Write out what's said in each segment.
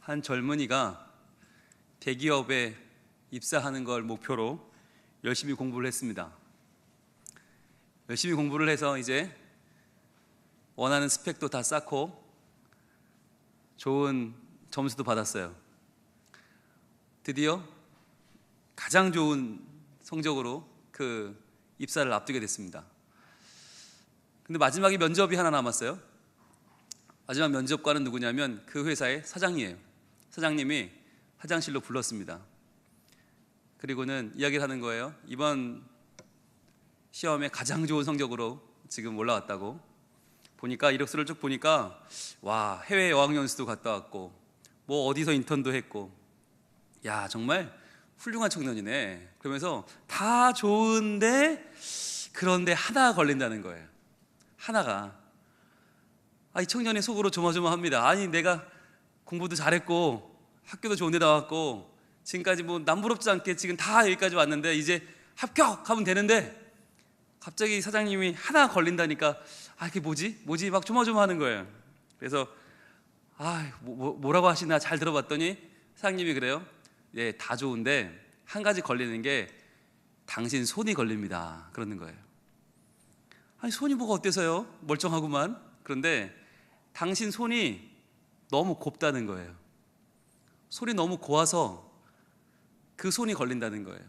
한 젊은이가 대기업에 입사하는 걸 목표로 열심히 공부를 했습니다. 열심히 공부를 해서 이제 원하는 스펙도 다 쌓고 좋은 점수도 받았어요. 드디어 가장 좋은 성적으로 그 입사를 앞두게 됐습니다. 근데 마지막에 면접이 하나 남았어요. 마지막 면접관은 누구냐면 그 회사의 사장이에요. 사장님이 화장실로 불렀습니다. 그리고는 이야기를 하는 거예요. 이번 시험에 가장 좋은 성적으로 지금 올라왔다고. 보니까 이력서를 쭉 보니까 와, 해외 어학연수도 갔다 왔고 뭐 어디서 인턴도 했고, 야, 정말 훌륭한 청년이네. 그러면서 다 좋은데 그런데 하나 걸린다는 거예요. 하나가. 이 청년이 속으로 조마조마합니다. 아니, 내가 공부도 잘했고 학교도 좋은 데 나왔고 지금까지 뭐 남부럽지 않게 지금 다 여기까지 왔는데 이제 합격하면 되는데 갑자기 사장님이 하나 걸린다니까 이게 뭐지 막 조마조마하는 거예요. 그래서 뭐라고 하시나 잘 들어봤더니 사장님이 그래요. 예, 다 좋은데 한 가지 걸리는 게 당신 손이 걸립니다. 그러는 거예요. 아니, 손이 뭐가 어때서요? 멀쩡하구만. 그런데 당신 손이 너무 곱다는 거예요. 손이 너무 고와서 그 손이 걸린다는 거예요.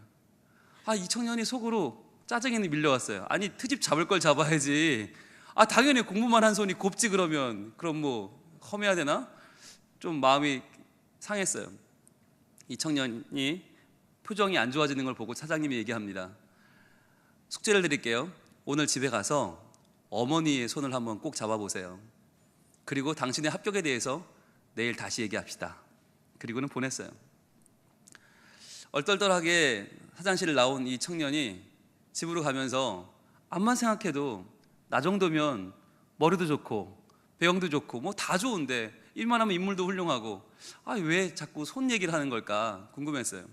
이 청년이 속으로 짜증이 밀려왔어요. 아니, 트집 잡을 걸 잡아야지. 당연히 공부만 한 손이 곱지. 그럼 뭐 험해야 되나? 좀 마음이 상했어요. 이 청년이 표정이 안 좋아지는 걸 보고 사장님이 얘기합니다. 숙제를 드릴게요. 오늘 집에 가서 어머니의 손을 한번 꼭 잡아보세요. 그리고 당신의 합격에 대해서 내일 다시 얘기합시다. 그리고는 보냈어요. 얼떨떨하게 화장실을 나온 이 청년이 집으로 가면서 암만 생각해도 나 정도면 머리도 좋고 배경도 좋고 뭐 다 좋은데 일만 하면 인물도 훌륭하고 왜 자꾸 손 얘기를 하는 걸까 궁금했어요.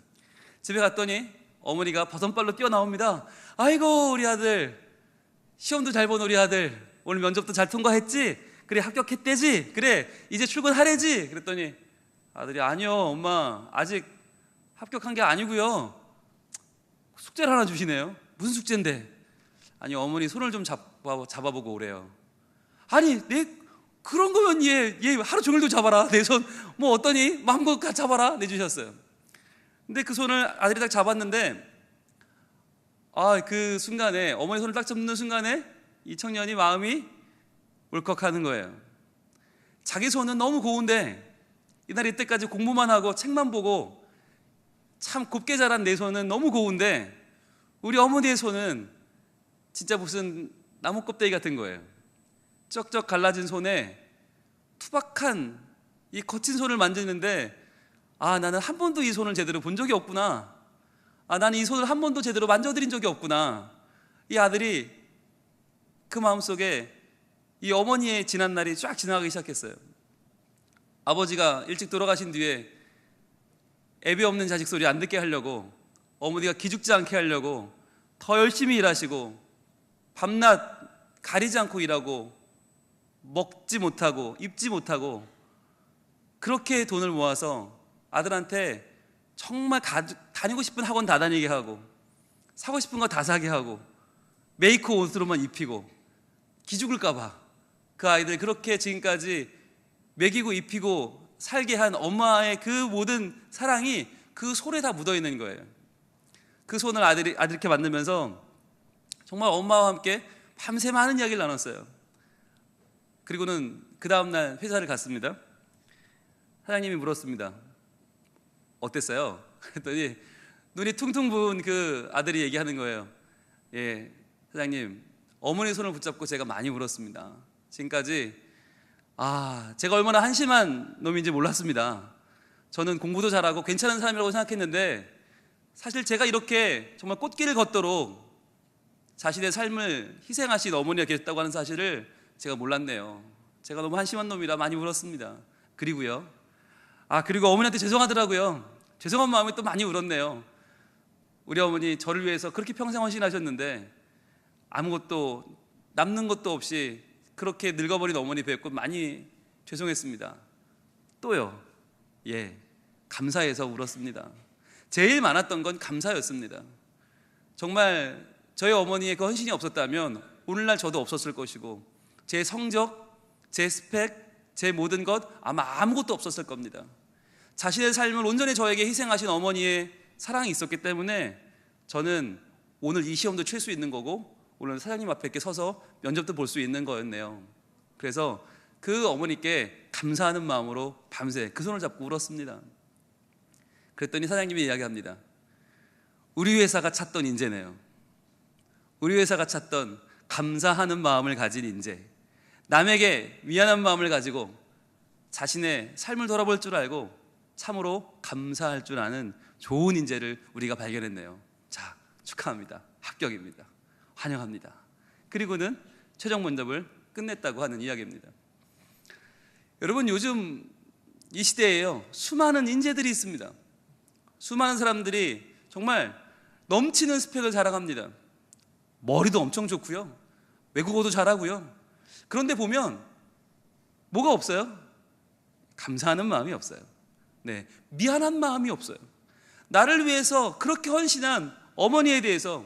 집에 갔더니 어머니가 버선발로 뛰어나옵니다. 아이고, 우리 아들 시험도 잘 본 우리 아들 오늘 면접도 잘 통과했지? 그래, 합격했대지? 그래, 이제 출근하래지? 그랬더니 아들이 아니요 엄마, 아직 합격한 게 아니고요. 숙제를 하나 주시네요. 무슨 숙제인데? 아니, 어머니 손을 좀 잡아보고 오래요. 아니, 그런 거면 얘 하루 종일도 잡아라. 내 손 뭐 어떠니? 마음껏 잡아라. 내주셨어요. 근데 그 손을 아들이 딱 잡았는데 그 순간에, 어머니 손을 딱 잡는 순간에 이 청년이 마음이 울컥하는 거예요. 자기 손은 너무 고운데 이날 이때까지 공부만 하고 책만 보고 참 곱게 자란 내 손은 너무 고운데 우리 어머니의 손은 진짜 무슨 나무 껍데기 같은 거예요. 쩍쩍 갈라진 손에 투박한 이 거친 손을 만지는데 나는 한 번도 이 손을 제대로 본 적이 없구나. 나는 이 손을 한 번도 제대로 만져드린 적이 없구나. 이 아들이 그 마음속에 이 어머니의 지난 날이 쫙 지나가기 시작했어요. 아버지가 일찍 돌아가신 뒤에 애비 없는 자식 소리 안 듣게 하려고, 어머니가 기죽지 않게 하려고 더 열심히 일하시고 밤낮 가리지 않고 일하고 먹지 못하고 입지 못하고 그렇게 돈을 모아서 아들한테 정말 다니고 싶은 학원 다 다니게 하고 사고 싶은 거 다 사게 하고 메이커 옷으로만 입히고 기죽을까 봐 그 아이들 그렇게 지금까지 먹이고 입히고 살게 한 엄마의 그 모든 사랑이 그 손에 다 묻어 있는 거예요. 그 손을 아들이 이렇게 만들면서 정말 엄마와 함께 밤새 많은 이야기를 나눴어요. 그리고는 그 다음날 회사를 갔습니다. 사장님이 물었습니다. 어땠어요? 그랬더니 눈이 퉁퉁 부은 그 아들이 얘기하는 거예요. 예, 사장님, 어머니 손을 붙잡고 제가 많이 울었습니다. 지금까지 제가 얼마나 한심한 놈인지 몰랐습니다. 저는 공부도 잘하고 괜찮은 사람이라고 생각했는데 사실 제가 이렇게 정말 꽃길을 걷도록 자신의 삶을 희생하신 어머니가 계셨다고 하는 사실을 제가 몰랐네요. 제가 너무 한심한 놈이라 많이 울었습니다. 그리고 어머니한테 죄송하더라고요. 죄송한 마음에 또 많이 울었네요. 우리 어머니 저를 위해서 그렇게 평생 헌신하셨는데 아무것도 남는 것도 없이 그렇게 늙어버린 어머니 뵙고 많이 죄송했습니다. 또요. 감사해서 울었습니다. 제일 많았던 건 감사였습니다. 정말 저희 어머니의 그 헌신이 없었다면 오늘날 저도 없었을 것이고, 제 성적, 제 스펙, 제 모든 것 아마 아무것도 없었을 겁니다. 자신의 삶을 온전히 저에게 희생하신 어머니의 사랑이 있었기 때문에 저는 오늘 이 시험도 칠 수 있는 거고, 오늘 사장님 앞에 이렇게 서서 면접도 볼 수 있는 거였네요. 그래서 그 어머니께 감사하는 마음으로 밤새 그 손을 잡고 울었습니다. 그랬더니 사장님이 이야기합니다. 우리 회사가 찾던 인재네요. 우리 회사가 찾던 감사하는 마음을 가진 인재, 남에게 미안한 마음을 가지고 자신의 삶을 돌아볼 줄 알고 참으로 감사할 줄 아는 좋은 인재를 우리가 발견했네요. 자, 축하합니다. 합격입니다. 환영합니다. 그리고는 최종 면접을 끝냈다고 하는 이야기입니다. 여러분, 요즘 이 시대에요, 수많은 인재들이 있습니다. 수많은 사람들이 정말 넘치는 스펙을 자랑합니다. 머리도 엄청 좋고요, 외국어도 잘하고요. 그런데 보면 뭐가 없어요? 감사하는 마음이 없어요. 미안한 마음이 없어요. 나를 위해서 그렇게 헌신한 어머니에 대해서,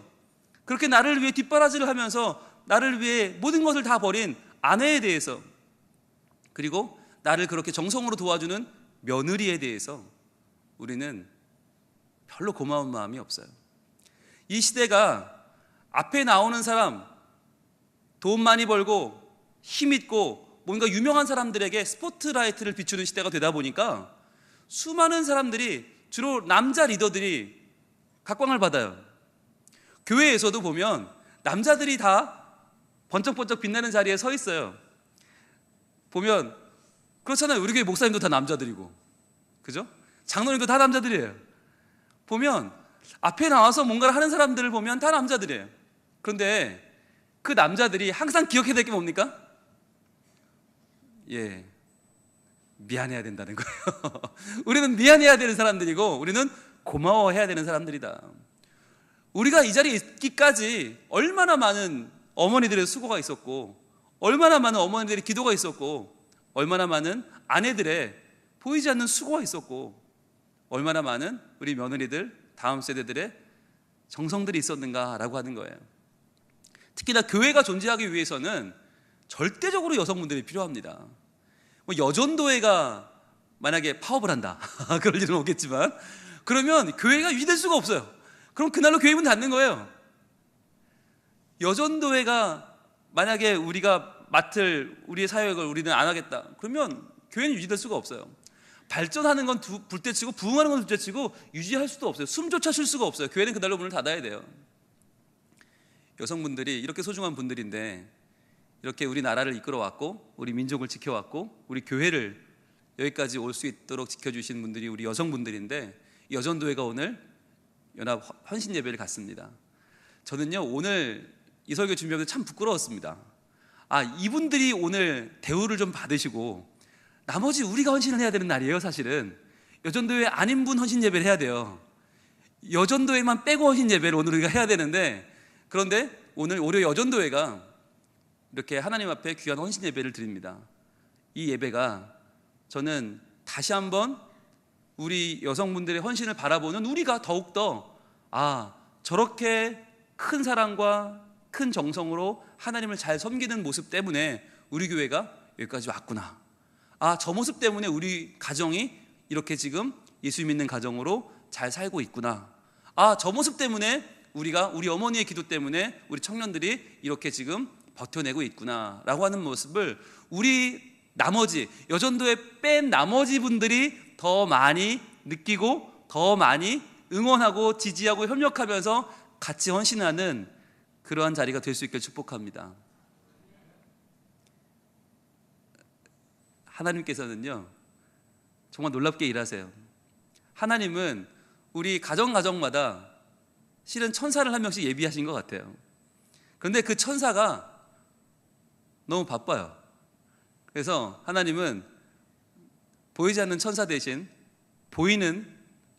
그렇게 나를 위해 뒷바라지를 하면서 나를 위해 모든 것을 다 버린 아내에 대해서, 그리고 나를 그렇게 정성으로 도와주는 며느리에 대해서 우리는 별로 고마운 마음이 없어요. 이 시대가 앞에 나오는 사람, 돈 많이 벌고 힘 있고 뭔가 유명한 사람들에게 스포트라이트를 비추는 시대가 되다 보니까 수많은 사람들이, 주로 남자 리더들이 각광을 받아요. 교회에서도 보면 남자들이 다 번쩍번쩍 빛나는 자리에 서 있어요. 보면 그렇잖아요. 우리 교회 목사님도 다 남자들이고, 그죠? 장로님도 다 남자들이에요. 보면 앞에 나와서 뭔가를 하는 사람들을 보면 다 남자들이에요. 그런데 그 남자들이 항상 기억해야 될 게 뭡니까? 미안해야 된다는 거예요. 우리는 미안해야 되는 사람들이고, 우리는 고마워해야 되는 사람들이다. 우리가 이 자리에 있기까지 얼마나 많은 어머니들의 수고가 있었고, 얼마나 많은 어머니들의 기도가 있었고, 얼마나 많은 아내들의 보이지 않는 수고가 있었고, 얼마나 많은 우리 며느리들, 다음 세대들의 정성들이 있었는가라고 하는 거예요. 특히나 교회가 존재하기 위해서는 절대적으로 여성분들이 필요합니다. 여전도회가 만약에 파업을 한다 그럴 일은 없겠지만, 그러면 교회가 유지될 수가 없어요. 그럼 그날로 교회 문 닫는 거예요. 여전도회가 만약에 우리가 맡을 우리의 사역을 우리는 안 하겠다, 그러면 교회는 유지될 수가 없어요. 발전하는 건 둘째치고 부흥하는 건 둘째치고 유지할 수도 없어요. 숨조차 쉴 수가 없어요. 교회는 그날로 문을 닫아야 돼요. 여성분들이 이렇게 소중한 분들인데, 이렇게 우리나라를 이끌어왔고 우리 민족을 지켜왔고 우리 교회를 여기까지 올 수 있도록 지켜주신 분들이 우리 여성분들인데, 여전도회가 오늘 연합 헌신 예배를 갔습니다. 저는요, 오늘 이 설교 준비하면서 참 부끄러웠습니다. 이분들이 오늘 대우를 좀 받으시고 나머지 우리가 헌신을 해야 되는 날이에요. 사실은 여전도회 아닌 분 헌신 예배를 해야 돼요. 여전도회만 빼고 헌신 예배를 오늘 우리가 해야 되는데, 그런데 오늘 오려 여전도회가 이렇게 하나님 앞에 귀한 헌신 예배를 드립니다. 이 예배가 저는 다시 한번 우리 여성분들의 헌신을 바라보는 우리가 더욱더 저렇게 큰 사랑과 큰 정성으로 하나님을 잘 섬기는 모습 때문에 우리 교회가 여기까지 왔구나. 저 모습 때문에 우리 가정이 이렇게 지금 예수 믿는 가정으로 잘 살고 있구나. 저 모습 때문에 우리 어머니의 기도 때문에 우리 청년들이 이렇게 지금 버텨내고 있구나 라고 하는 모습을 우리 나머지 여전도에 뺀 나머지 분들이 더 많이 느끼고 더 많이 응원하고 지지하고 협력하면서 같이 헌신하는 그러한 자리가 될 수 있길 축복합니다. 하나님께서는요, 정말 놀랍게 일하세요. 하나님은 우리 가정마다 실은 천사를 한 명씩 예비하신 것 같아요. 그런데 그 천사가 너무 바빠요. 그래서 하나님은 보이지 않는 천사 대신 보이는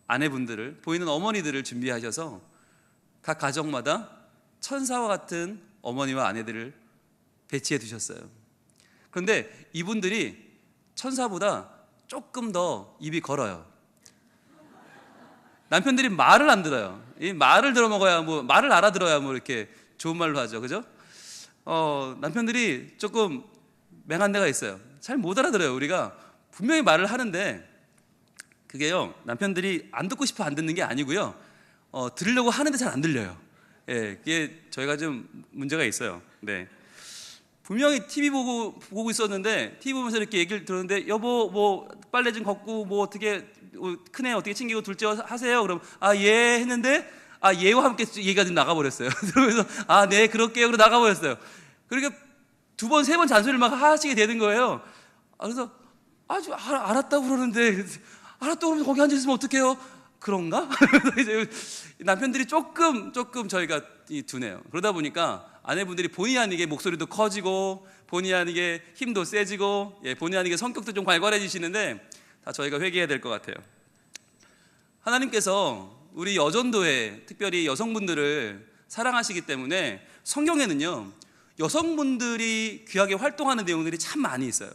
아내분들을, 보이는 어머니들을 준비하셔서 각 가정마다 천사와 같은 어머니와 아내들을 배치해 두셨어요. 그런데 이분들이 천사보다 조금 더 입이 걸어요. 남편들이 말을 안 들어요. 이 말을 들어먹어야 뭐 말을 알아들어야 뭐 이렇게 좋은 말로 하죠, 그죠? 남편들이 조금 맹한 데가 있어요. 잘 못 알아들어요. 우리가 분명히 말을 하는데 그게요, 남편들이 안 듣고 싶어 안 듣는 게 아니고요, 들으려고 하는데 잘 안 들려요. 예, 그게 저희가 좀 문제가 있어요. 네. 분명히 TV 보고 있었는데 TV 보면서 이렇게 얘기를 들었는데 여보 뭐 빨래 좀 걷고 뭐 어떻게 큰애 어떻게 챙기고 둘째 하세요. 그럼 아 예 했는데 아 예와 함께 얘기가 좀 나가버렸어요. 그러면서 아 네 그럴게요. 그러고 나가버렸어요. 그러니까 두 번 세 번 잔소리를 막 하시게 되는 거예요. 그래서 아주 알았다고 그러는데 알았다고 그러면 거기 앉아 있으면 어떡해요? 그런가? 이제 남편들이 조금 저희가 둔해요. 그러다 보니까 아내분들이 본의 아니게 목소리도 커지고 본의 아니게 힘도 세지고 본의 아니게 성격도 좀 괄괄해지시는데 다 저희가 회개해야 될 것 같아요. 하나님께서 우리 여전도회 특별히 여성분들을 사랑하시기 때문에 성경에는요 여성분들이 귀하게 활동하는 내용들이 참 많이 있어요.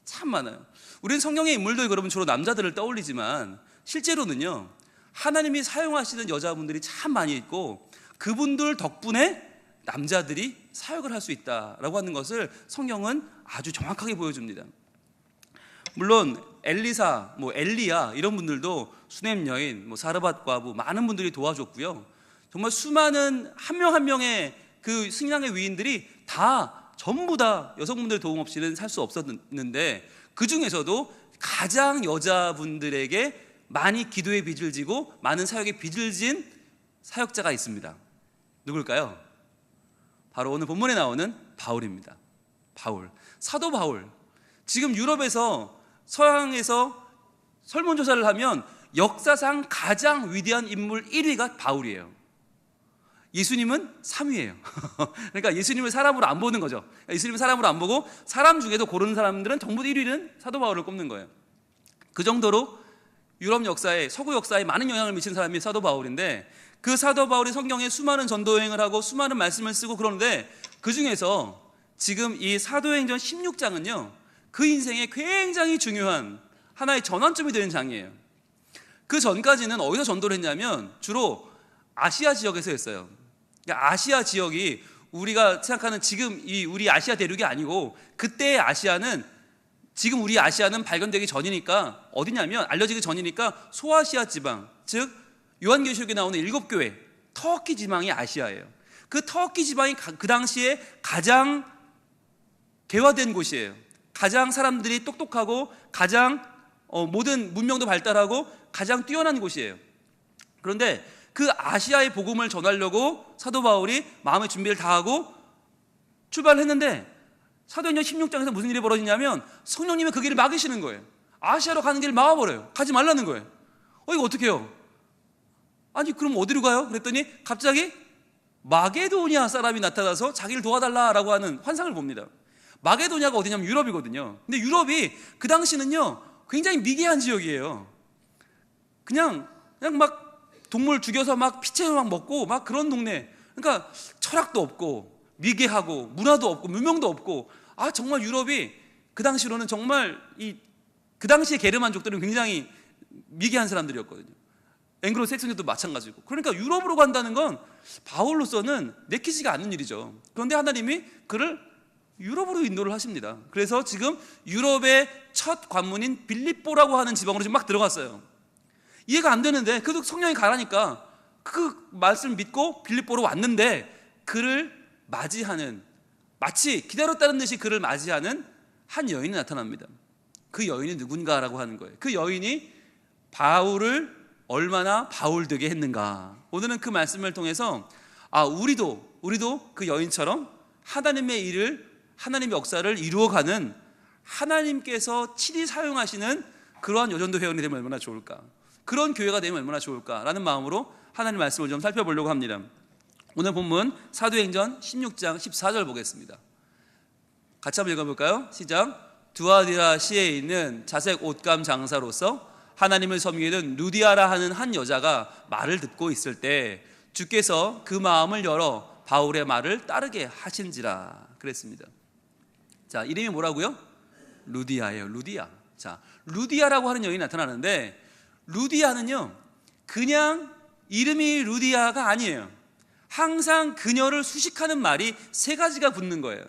참 많아요. 우리는 성경의 인물들 그러면 주로 남자들을 떠올리지만 실제로는요 하나님이 사용하시는 여자분들이 참 많이 있고 그분들 덕분에 남자들이 사역을 할 수 있다라고 하는 것을 성경은 아주 정확하게 보여줍니다. 물론 엘리사, 뭐 엘리야 이런 분들도 수넴 여인, 뭐 사르밧 과부 많은 분들이 도와줬고요. 정말 수많은 한 명 한 명의 그 신앙의 위인들이 다 전부 다 여성분들 도움 없이는 살 수 없었는데 그 중에서도 가장 여자분들에게 많이 기도의 빚을 지고 많은 사역의 빚을 진 사역자가 있습니다. 누굴까요? 바로 오늘 본문에 나오는 바울입니다. 바울, 사도 바울. 지금 유럽에서 서양에서 설문조사를 하면 역사상 가장 위대한 인물 1위가 바울이에요. 예수님은 3위예요. 그러니까 예수님을 사람으로 안 보는 거죠. 예수님을 사람으로 안 보고 사람 중에도 고르는 사람들은 전부 1위는 사도 바울을 꼽는 거예요. 그 정도로 유럽 역사에, 서구 역사에 많은 영향을 미친 사람이 사도 바울인데 그 사도 바울이 성경에 수많은 전도 여행을 하고 수많은 말씀을 쓰고 그러는데 그 중에서 지금 이 사도행전 16장은요 그 인생에 굉장히 중요한 하나의 전환점이 되는 장이에요. 그 전까지는 어디서 전도를 했냐면 주로 아시아 지역에서 했어요. 그러니까 아시아 지역이 우리가 생각하는 지금 이 우리 아시아 대륙이 아니고 그때의 아시아는 지금 우리 아시아는 발견되기 전이니까 어디냐면 알려지기 전이니까 소아시아 지방, 즉 요한계시록에 나오는 7교회 터키 지방이 아시아예요. 그 터키 지방이 그 당시에 가장 개화된 곳이에요. 가장 사람들이 똑똑하고 가장 모든 문명도 발달하고 가장 뛰어난 곳이에요. 그런데 그 아시아의 복음을 전하려고 사도 바울이 마음의 준비를 다하고 출발을 했는데 사도행전 16장에서 무슨 일이 벌어지냐면 성령님이 그 길을 막으시는 거예요. 아시아로 가는 길을 막아버려요. 가지 말라는 거예요. 이거 어떻게 해요? 아니 그럼 어디로 가요? 그랬더니 갑자기 마게도니아 사람이 나타나서 자기를 도와달라라고 하는 환상을 봅니다. 마게도니아가 어디냐면 유럽이거든요. 근데 유럽이 그 당시는요 굉장히 미개한 지역이에요. 그냥 막 동물 죽여서 막 피채로 막 먹고 막 그런 동네. 그러니까 철학도 없고 미개하고 문화도 없고 문명도 없고 정말 유럽이 그 당시로는 정말 그 당시의 게르만족들은 굉장히 미개한 사람들이었거든요. 앵글로색슨들도 마찬가지고. 그러니까 유럽으로 간다는 건 바울로서는 내키지가 않는 일이죠. 그런데 하나님이 그를 유럽으로 인도를 하십니다. 그래서 지금 유럽의 첫 관문인 빌립보라고 하는 지방으로 지금 막 들어갔어요. 이해가 안 되는데 그래도 성령이 가라니까 그 말씀을 믿고 빌립보로 왔는데 그를 맞이하는, 마치 기다렸다는 듯이 그를 맞이하는 한 여인이 나타납니다. 그 여인이 누군가라고 하는 거예요. 그 여인이 바울을 얼마나 바울되게 했는가. 오늘은 그 말씀을 통해서 우리도 그 여인처럼 하나님의 일을, 하나님의 역사를 이루어가는 하나님께서 친히 사용하시는 그러한 여전도 회원이 되면 얼마나 좋을까, 그런 교회가 되면 얼마나 좋을까라는 마음으로 하나님의 말씀을 좀 살펴보려고 합니다. 오늘 본문 사도행전 16장 14절 보겠습니다. 같이 한번 읽어볼까요? 시작. 두아디라시에 있는 자색 옷감 장사로서 하나님을 섬기는 루디아라 하는 한 여자가 말을 듣고 있을 때 주께서 그 마음을 열어 바울의 말을 따르게 하신지라 그랬습니다. 자, 이름이 뭐라고요? 루디아예요. 루디아. 자, 루디아라고 하는 여인이 나타나는데, 루디아는요 그냥 이름이 루디아가 아니에요. 항상 그녀를 수식하는 말이 세 가지가 붙는 거예요.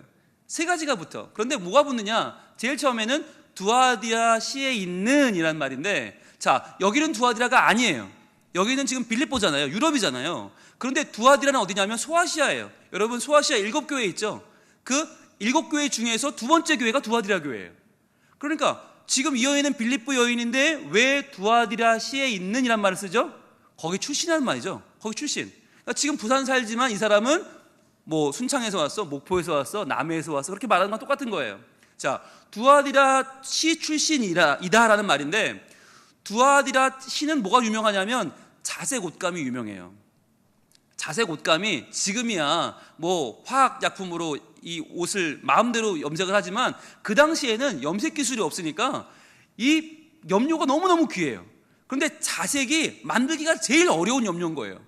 세 가지가 붙어. 그런데 뭐가 붙느냐? 제일 처음에는 두아디라 시에 있는 이란 말인데, 자, 여기는 두아디라가 아니에요. 여기는 지금 빌립보잖아요. 유럽이잖아요. 그런데 두아디라는 어디냐면 소아시아예요. 여러분, 소아시아 7교회 있죠? 그 7교회 중에서 두 번째 교회가 두아디라 교회예요. 그러니까 지금 이 여인은 빌립보 여인인데 왜 두아디라 시에 있는 이란 말을 쓰죠? 거기 출신이라는 말이죠. 거기 출신. 그러니까 지금 부산 살지만 이 사람은 뭐 순창에서 왔어, 목포에서 왔어, 남해에서 왔어, 그렇게 말하는 건 똑같은 거예요. 자, 두아디라 시 출신이다라는 말인데, 두아디라 시는 뭐가 유명하냐면 자색 옷감이 유명해요. 자색 옷감이 지금이야 뭐 화학약품으로 이 옷을 마음대로 염색을 하지만, 그 당시에는 염색 기술이 없으니까 이 염료가 너무너무 귀해요. 그런데 자색이 만들기가 제일 어려운 염료인 거예요.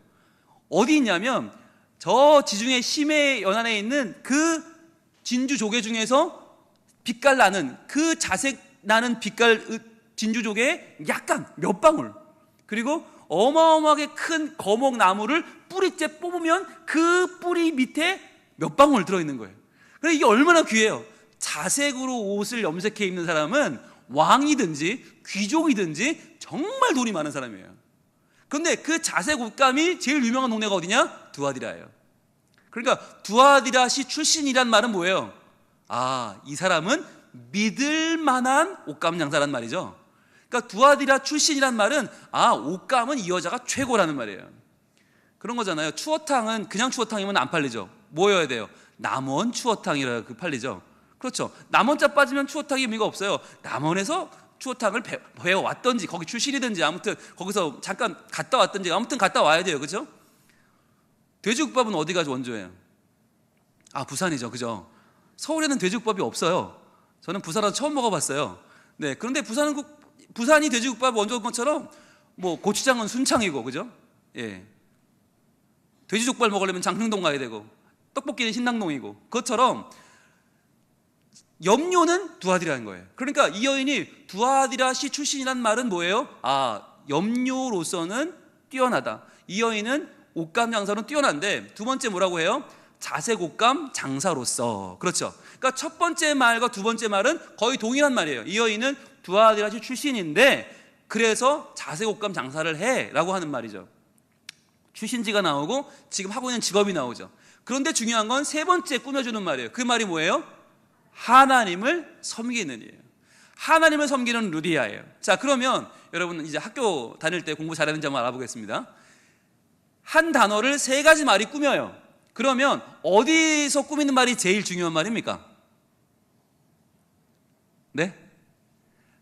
어디 있냐면 저 지중해 심해 연안에 있는 그 진주 조개 중에서 빛깔 나는 그 자색 나는 빛깔 진주 조개에 약간 몇 방울, 그리고 어마어마하게 큰 거목 나무를 뿌리째 뽑으면 그 뿌리 밑에 몇 방울 들어있는 거예요. 그러니까 이게 얼마나 귀해요. 자색으로 옷을 염색해 입는 사람은 왕이든지 귀족이든지 정말 돈이 많은 사람이에요. 그런데 그 자색 옷감이 제일 유명한 동네가 어디냐? 두아디라예요. 그러니까 두아디라 시 출신이란 말은 뭐예요? 아, 이 사람은 믿을 만한 옷감 장사란 말이죠. 그러니까 두아디라 출신이란 말은, 아, 옷감은 이 여자가 최고라는 말이에요. 그런 거잖아요. 추어탕은 그냥 추어탕이면 안 팔리죠. 뭐여야 돼요? 남원 추어탕이라 팔리죠. 그렇죠. 남원자 빠지면 추어탕이 의미가 없어요. 남원에서 추어탕을 배워왔던지 거기 출신이든지 아무튼 거기서 잠깐 갔다 왔든지 아무튼 갔다 와야 돼요. 그렇죠? 돼지국밥은 어디가 원조예요? 아, 부산이죠. 그죠? 서울에는 돼지국밥이 없어요. 저는 부산 와서 처음 먹어봤어요. 네, 그런데 부산이 돼지국밥 원조인 것처럼 뭐 고추장은 순창이고, 그죠? 예. 돼지족발 먹으려면 장흥동 가야 되고, 떡볶이는 신당동이고, 그것처럼 염료는 두아디라는 거예요. 그러니까 이 여인이 두아디라 시 출신이란 말은 뭐예요? 아, 염료로서는 뛰어나다. 이 여인은 옷감 장사로는 뛰어난데, 두 번째 뭐라고 해요? 자색 옷감 장사로서. 그렇죠. 그러니까 첫 번째 말과 두 번째 말은 거의 동일한 말이에요. 이 여인은 두아디라 시 출신인데 그래서 자색 옷감 장사를 해 라고 하는 말이죠. 출신지가 나오고 지금 하고 있는 직업이 나오죠. 그런데 중요한 건 세 번째 꾸며주는 말이에요. 그 말이 뭐예요? 하나님을 섬기는 이에요. 하나님을 섬기는 루디아예요. 자, 그러면 여러분 이제 학교 다닐 때 공부 잘하는지 한번 알아보겠습니다. 한 단어를 세 가지 말이 꾸며요. 그러면 어디서 꾸미는 말이 제일 중요한 말입니까? 네?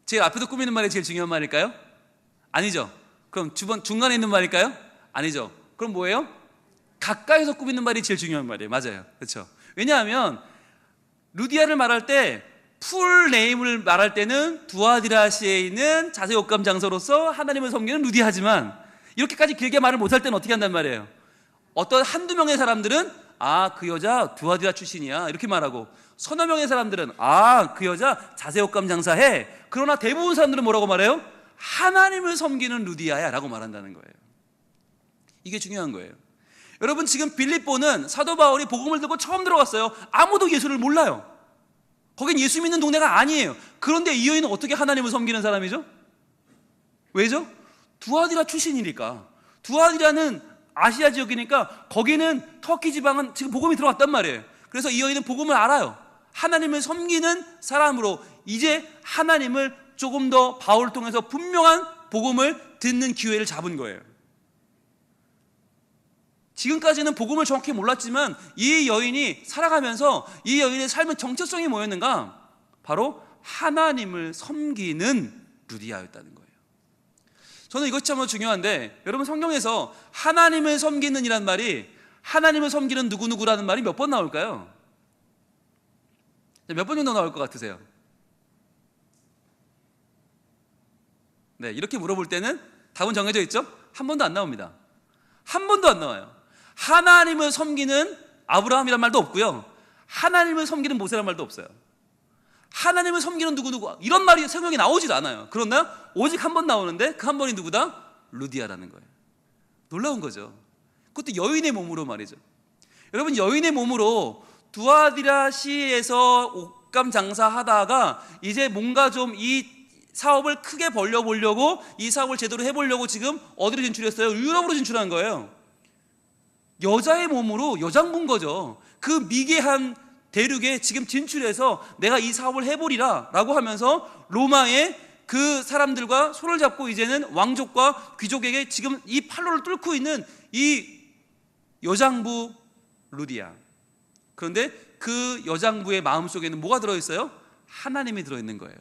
제일 앞에서 꾸미는 말이 제일 중요한 말일까요? 아니죠. 그럼 중간에 있는 말일까요? 아니죠. 그럼 뭐예요? 가까이서 꾸미는 말이 제일 중요한 말이에요. 맞아요. 그렇죠. 왜냐하면 루디아를 말할 때 풀 네임을 말할 때는 두아디라시에 있는 자색 옷감 장소로서 하나님을 섬기는 루디아지만, 이렇게까지 길게 말을 못할 때는 어떻게 한단 말이에요? 어떤 한두 명의 사람들은 아, 그 여자 두아디라 출신이야 이렇게 말하고, 서너 명의 사람들은 아, 그 여자 자색 옷감 장사해. 그러나 대부분 사람들은 뭐라고 말해요? 하나님을 섬기는 루디아야 라고 말한다는 거예요. 이게 중요한 거예요. 여러분, 지금 빌립보는 사도 바울이 복음을 들고 처음 들어갔어요. 아무도 예수를 몰라요. 거긴 예수 믿는 동네가 아니에요. 그런데 이 여인은 어떻게 하나님을 섬기는 사람이죠? 왜죠? 두아디라 출신이니까. 두아디라는 아시아 지역이니까 거기는 터키 지방은 지금 복음이 들어왔단 말이에요. 그래서 이 여인은 복음을 알아요. 하나님을 섬기는 사람으로 이제 하나님을 조금 더 바울을 통해서 분명한 복음을 듣는 기회를 잡은 거예요. 지금까지는 복음을 정확히 몰랐지만 이 여인이 살아가면서 이 여인의 삶의 정체성이 뭐였는가? 바로 하나님을 섬기는 루디아였다는 거예요. 저는 이것이 참 중요한데, 여러분 성경에서 하나님을 섬기는 이란 말이, 하나님을 섬기는 누구누구라는 말이 몇 번 나올까요? 몇 번 정도 나올 것 같으세요? 네, 이렇게 물어볼 때는 답은 정해져 있죠? 한 번도 안 나옵니다. 한 번도 안 나와요. 하나님을 섬기는 아브라함이란 말도 없고요, 하나님을 섬기는 모세란 말도 없어요. 하나님을 섬기는 누구누구 이런 말이 성경에 나오지도 않아요. 그러나 오직 한 번 나오는데 그 한 번이 누구다? 루디아라는 거예요. 놀라운 거죠. 그것도 여인의 몸으로 말이죠. 여러분, 여인의 몸으로 두아디라시에서 옷감 장사하다가 이제 뭔가 좀 이 사업을 크게 벌려보려고, 이 사업을 제대로 해보려고 지금 어디로 진출했어요? 유럽으로 진출한 거예요. 여자의 몸으로 여장부인 거죠. 그 미개한 대륙에 지금 진출해서 내가 이 사업을 해보리라 라고 하면서 로마의 그 사람들과 손을 잡고 이제는 왕족과 귀족에게 지금 이 판로를 뚫고 있는 이 여장부 루디아. 그런데 그 여장부의 마음속에는 뭐가 들어있어요? 하나님이 들어있는 거예요.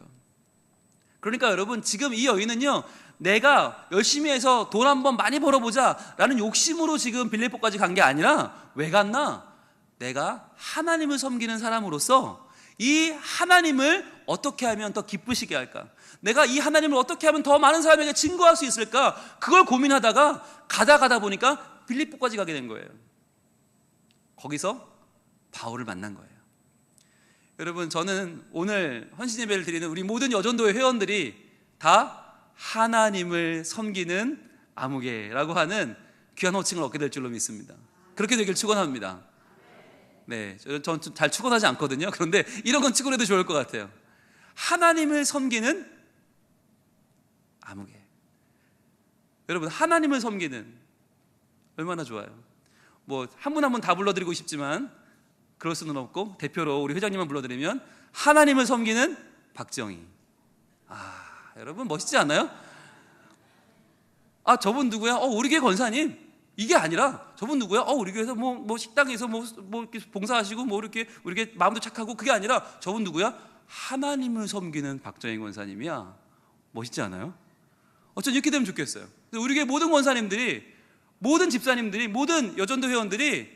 그러니까 여러분, 지금 이 여인은요, 내가 열심히 해서 돈 한번 많이 벌어보자 라는 욕심으로 지금 빌립보까지 간 게 아니라 왜 갔나? 내가 하나님을 섬기는 사람으로서 이 하나님을 어떻게 하면 더 기쁘시게 할까? 내가 이 하나님을 어떻게 하면 더 많은 사람에게 증거할 수 있을까? 그걸 고민하다가 가다 보니까 빌립보까지 가게 된 거예요. 거기서 바울을 만난 거예요. 여러분, 저는 오늘 헌신 예배를 드리는 우리 모든 여전도회 회원들이 다 하나님을 섬기는 아무개라고 하는 귀한 호칭을 얻게 될 줄로 믿습니다. 그렇게 되길 축원합니다. 네, 저는 잘 축원하지 않거든요. 그런데 이런 건 축원해도 좋을 것 같아요. 하나님을 섬기는 아무개. 여러분, 하나님을 섬기는 얼마나 좋아요. 뭐 한 분 한 분 다 불러드리고 싶지만 그럴 수는 없고 대표로 우리 회장님만 불러드리면 하나님을 섬기는 박정희. 여러분 멋있지 않아요? 저분 누구야? 우리 교회 권사님. 이게 아니라 저분 누구야? 우리 교회에서 뭐 식당에서 뭐 이렇게 봉사하시고 뭐 이렇게 우리 교회 마음도 착하고, 그게 아니라 저분 누구야? 하나님을 섬기는 박정희 권사님이야. 멋있지 않아요? 어쩐 이렇게 되면 좋겠어요. 우리 교회 모든 권사님들이, 모든 집사님들이, 모든 여전도 회원들이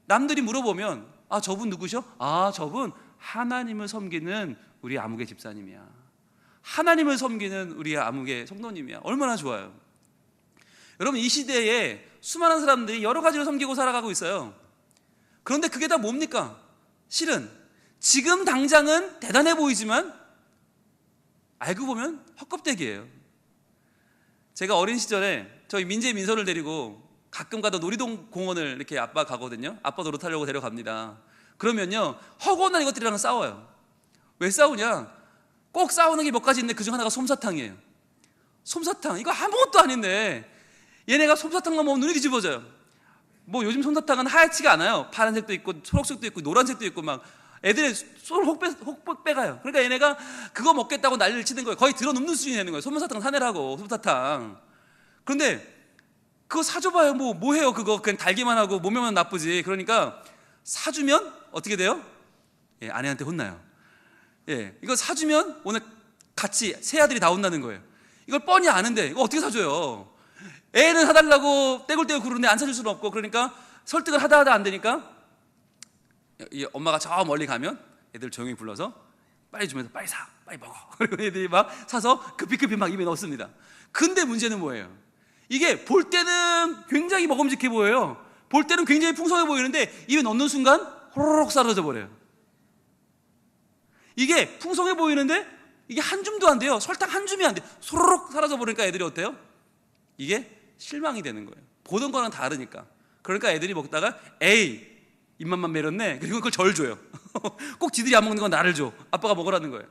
남들이 물어보면 저분 누구셔? 저분 하나님을 섬기는 우리 아무개 집사님이야. 하나님을 섬기는 우리 아무개 성도님이야. 얼마나 좋아요. 여러분, 이 시대에 수많은 사람들이 여러 가지로 섬기고 살아가고 있어요. 그런데 그게 다 뭡니까? 실은 지금 당장은 대단해 보이지만 알고 보면 헛껍데기예요. 제가 어린 시절에 저희 민재 민서를 데리고 가끔 가다 놀이동 공원을 이렇게 아빠 가거든요. 아빠 노릇 하려고 데려갑니다. 그러면요, 허구한 이것들이랑 싸워요. 왜 싸우냐? 꼭 싸우는 게 몇 가지 있는데 그중 하나가 솜사탕이에요. 솜사탕, 이거 아무것도 아닌데 얘네가 솜사탕만 먹으면 눈이 뒤집어져요. 뭐 요즘 솜사탕은 하얗지가 않아요. 파란색도 있고 초록색도 있고 노란색도 있고 막 애들이 손을 혹 빼가요. 그러니까 얘네가 그거 먹겠다고 난리를 치는 거예요. 거의 들어눕는 수준이 되는 거예요. 솜사탕 사내라고, 솜사탕. 그런데 그거 사줘봐요. 뭐 해요? 그거 그냥 달기만 하고 몸에만 나쁘지. 그러니까 사주면 어떻게 돼요? 아내한테 혼나요. 이거 사주면 오늘 같이 세 아들이 다 혼나는 거예요. 이걸 뻔히 아는데 이거 어떻게 사줘요? 애는 사달라고 떼굴떼굴 구르는데 안 사줄 수는 없고, 그러니까 설득을 하다 안 되니까 엄마가 저 멀리 가면 애들 조용히 불러서 빨리 주면서 빨리 사, 빨리 먹어. 그리고 애들이 막 사서 급히 막 입에 넣습니다. 근데 문제는 뭐예요? 이게 볼 때는 굉장히 먹음직해 보여요. 볼 때는 굉장히 풍성해 보이는데 입에 넣는 순간 호로록 사라져 버려요. 이게 풍성해 보이는데 이게 한 줌도 안 돼요. 설탕 한 줌이 안 돼. 소로록 사라져 버리니까 애들이 어때요? 이게 실망이 되는 거예요. 보던 거랑 다르니까. 그러니까 애들이 먹다가 에이, 입맛만 메렸네. 그리고 그걸 절 줘요. 꼭 지들이 안 먹는 건 나를 줘. 아빠가 먹으라는 거예요.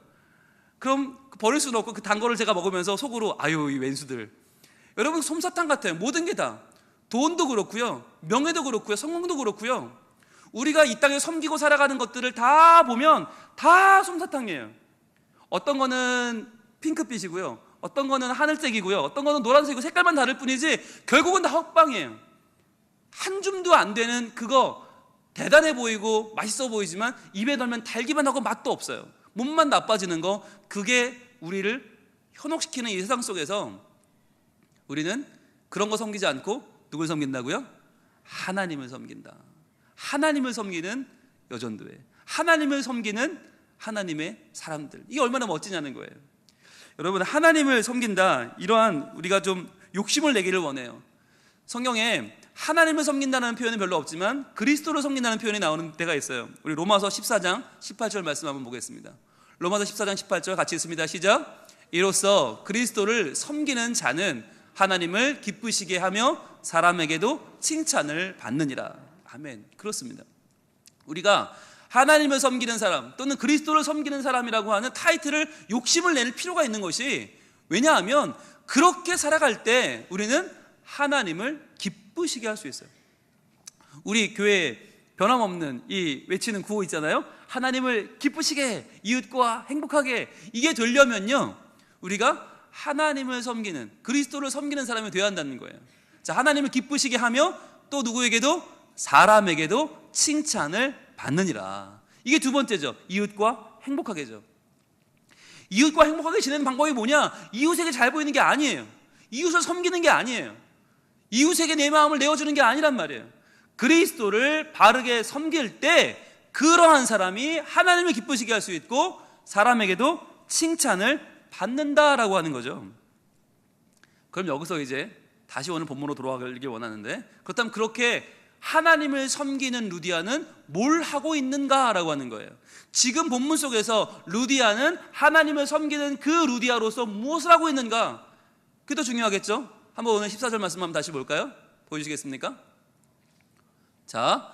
그럼 버릴 수는 없고 그 단 거를 제가 먹으면서 속으로 아유, 이 왼수들. 여러분, 솜사탕 같아요. 모든 게 다. 돈도 그렇고요, 명예도 그렇고요, 성공도 그렇고요. 우리가 이 땅에 섬기고 살아가는 것들을 다 보면 다 솜사탕이에요. 어떤 거는 핑크빛이고요, 어떤 거는 하늘색이고요, 어떤 거는 노란색이고 색깔만 다를 뿐이지 결국은 다 헛방이에요. 한 줌도 안 되는 그거 대단해 보이고 맛있어 보이지만 입에 넣으면 달기만 하고 맛도 없어요. 몸만 나빠지는 거, 그게 우리를 현혹시키는 이 세상 속에서 우리는 그런 거 섬기지 않고 누굴 섬긴다고요? 하나님을 섬긴다. 하나님을 섬기는 여전도회, 하나님을 섬기는 하나님의 사람들. 이게 얼마나 멋지냐는 거예요. 여러분, 하나님을 섬긴다, 이러한 우리가 좀 욕심을 내기를 원해요. 성경에 하나님을 섬긴다는 표현은 별로 없지만 그리스도를 섬긴다는 표현이 나오는 때가 있어요. 우리 로마서 14장 18절 말씀 한번 보겠습니다. 로마서 14장 18절 같이 읽습니다. 시작. 이로써 그리스도를 섬기는 자는 하나님을 기쁘시게 하며 사람에게도 칭찬을 받느니라. 아멘. 그렇습니다. 우리가 하나님을 섬기는 사람 또는 그리스도를 섬기는 사람이라고 하는 타이틀을 욕심을 낼 필요가 있는 것이, 왜냐하면 그렇게 살아갈 때 우리는 하나님을 기쁘시게 할 수 있어요. 우리 교회에 변함없는 이 외치는 구호 있잖아요. 하나님을 기쁘시게, 이웃과 행복하게. 이게 되려면요, 우리가 하나님을 섬기는, 그리스도를 섬기는 사람이 되어야 한다는 거예요. 자, 하나님을 기쁘시게 하며 또 누구에게도, 사람에게도 칭찬을 받느니라. 이게 두 번째죠. 이웃과 행복하게죠. 이웃과 행복하게 지내는 방법이 뭐냐? 이웃에게 잘 보이는 게 아니에요. 이웃을 섬기는 게 아니에요. 이웃에게 내 마음을 내어주는 게 아니란 말이에요. 그리스도를 바르게 섬길 때 그러한 사람이 하나님을 기쁘시게 할 수 있고 사람에게도 칭찬을 받는다라고 하는 거죠. 그럼 여기서 이제 다시 오늘 본문으로 돌아가길 원하는데, 그렇다면 그렇게 하나님을 섬기는 루디아는 뭘 하고 있는가라고 하는 거예요. 지금 본문 속에서 루디아는 하나님을 섬기는 그 루디아로서 무엇을 하고 있는가? 그게 더 중요하겠죠? 한번 오늘 14절 말씀 한번 다시 볼까요? 보여주시겠습니까? 자,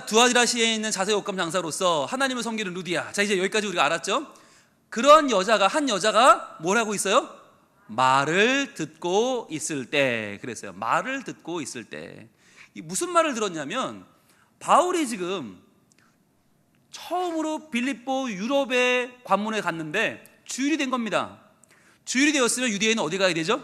두아디라시에 있는 자색 옷감 장사로서 하나님을 섬기는 루디아. 자, 이제 여기까지 우리가 알았죠? 그런 여자가, 한 여자가 뭘 하고 있어요? 말을 듣고 있을 때. 그랬어요. 말을 듣고 있을 때. 무슨 말을 들었냐면, 바울이 지금 처음으로 빌립보 유럽의 관문에 갔는데 주일이 된 겁니다. 주일이 되었으면 유대인은 어디 가야 되죠?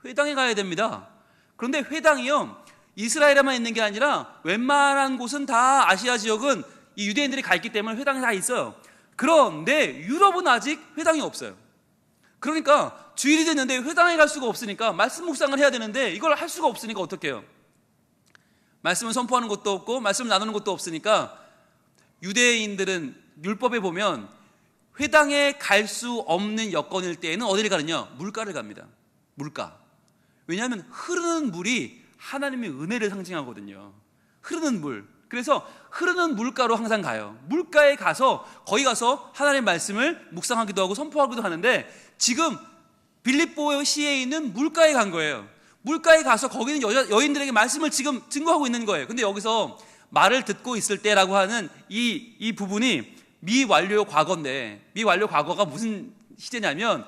회당에 가야 됩니다. 그런데 회당이요, 이스라엘에만 있는 게 아니라 웬만한 곳은 다, 아시아 지역은 이 유대인들이 가 있기 때문에 회당이 다 있어요. 그런데 유럽은 아직 회당이 없어요. 그러니까 주일이 됐는데 회당에 갈 수가 없으니까 말씀 묵상을 해야 되는데 이걸 할 수가 없으니까 어떻게 해요? 말씀을 선포하는 것도 없고 말씀을 나누는 것도 없으니까 유대인들은 율법에 보면 회당에 갈 수 없는 여건일 때에는 어디를 가느냐? 물가를 갑니다. 물가. 왜냐하면 흐르는 물이 하나님의 은혜를 상징하거든요. 흐르는 물. 그래서 흐르는 물가로 항상 가요. 물가에 가서, 거기 가서 하나님의 말씀을 묵상하기도 하고 선포하기도 하는데, 지금 빌립보시에 있는 물가에 간 거예요. 물가에 가서 거기는 여인들에게 말씀을 지금 증거하고 있는 거예요. 근데 여기서 말을 듣고 있을 때라고 하는 이 부분이 미완료 과거인데, 미완료 과거가 무슨 시제냐면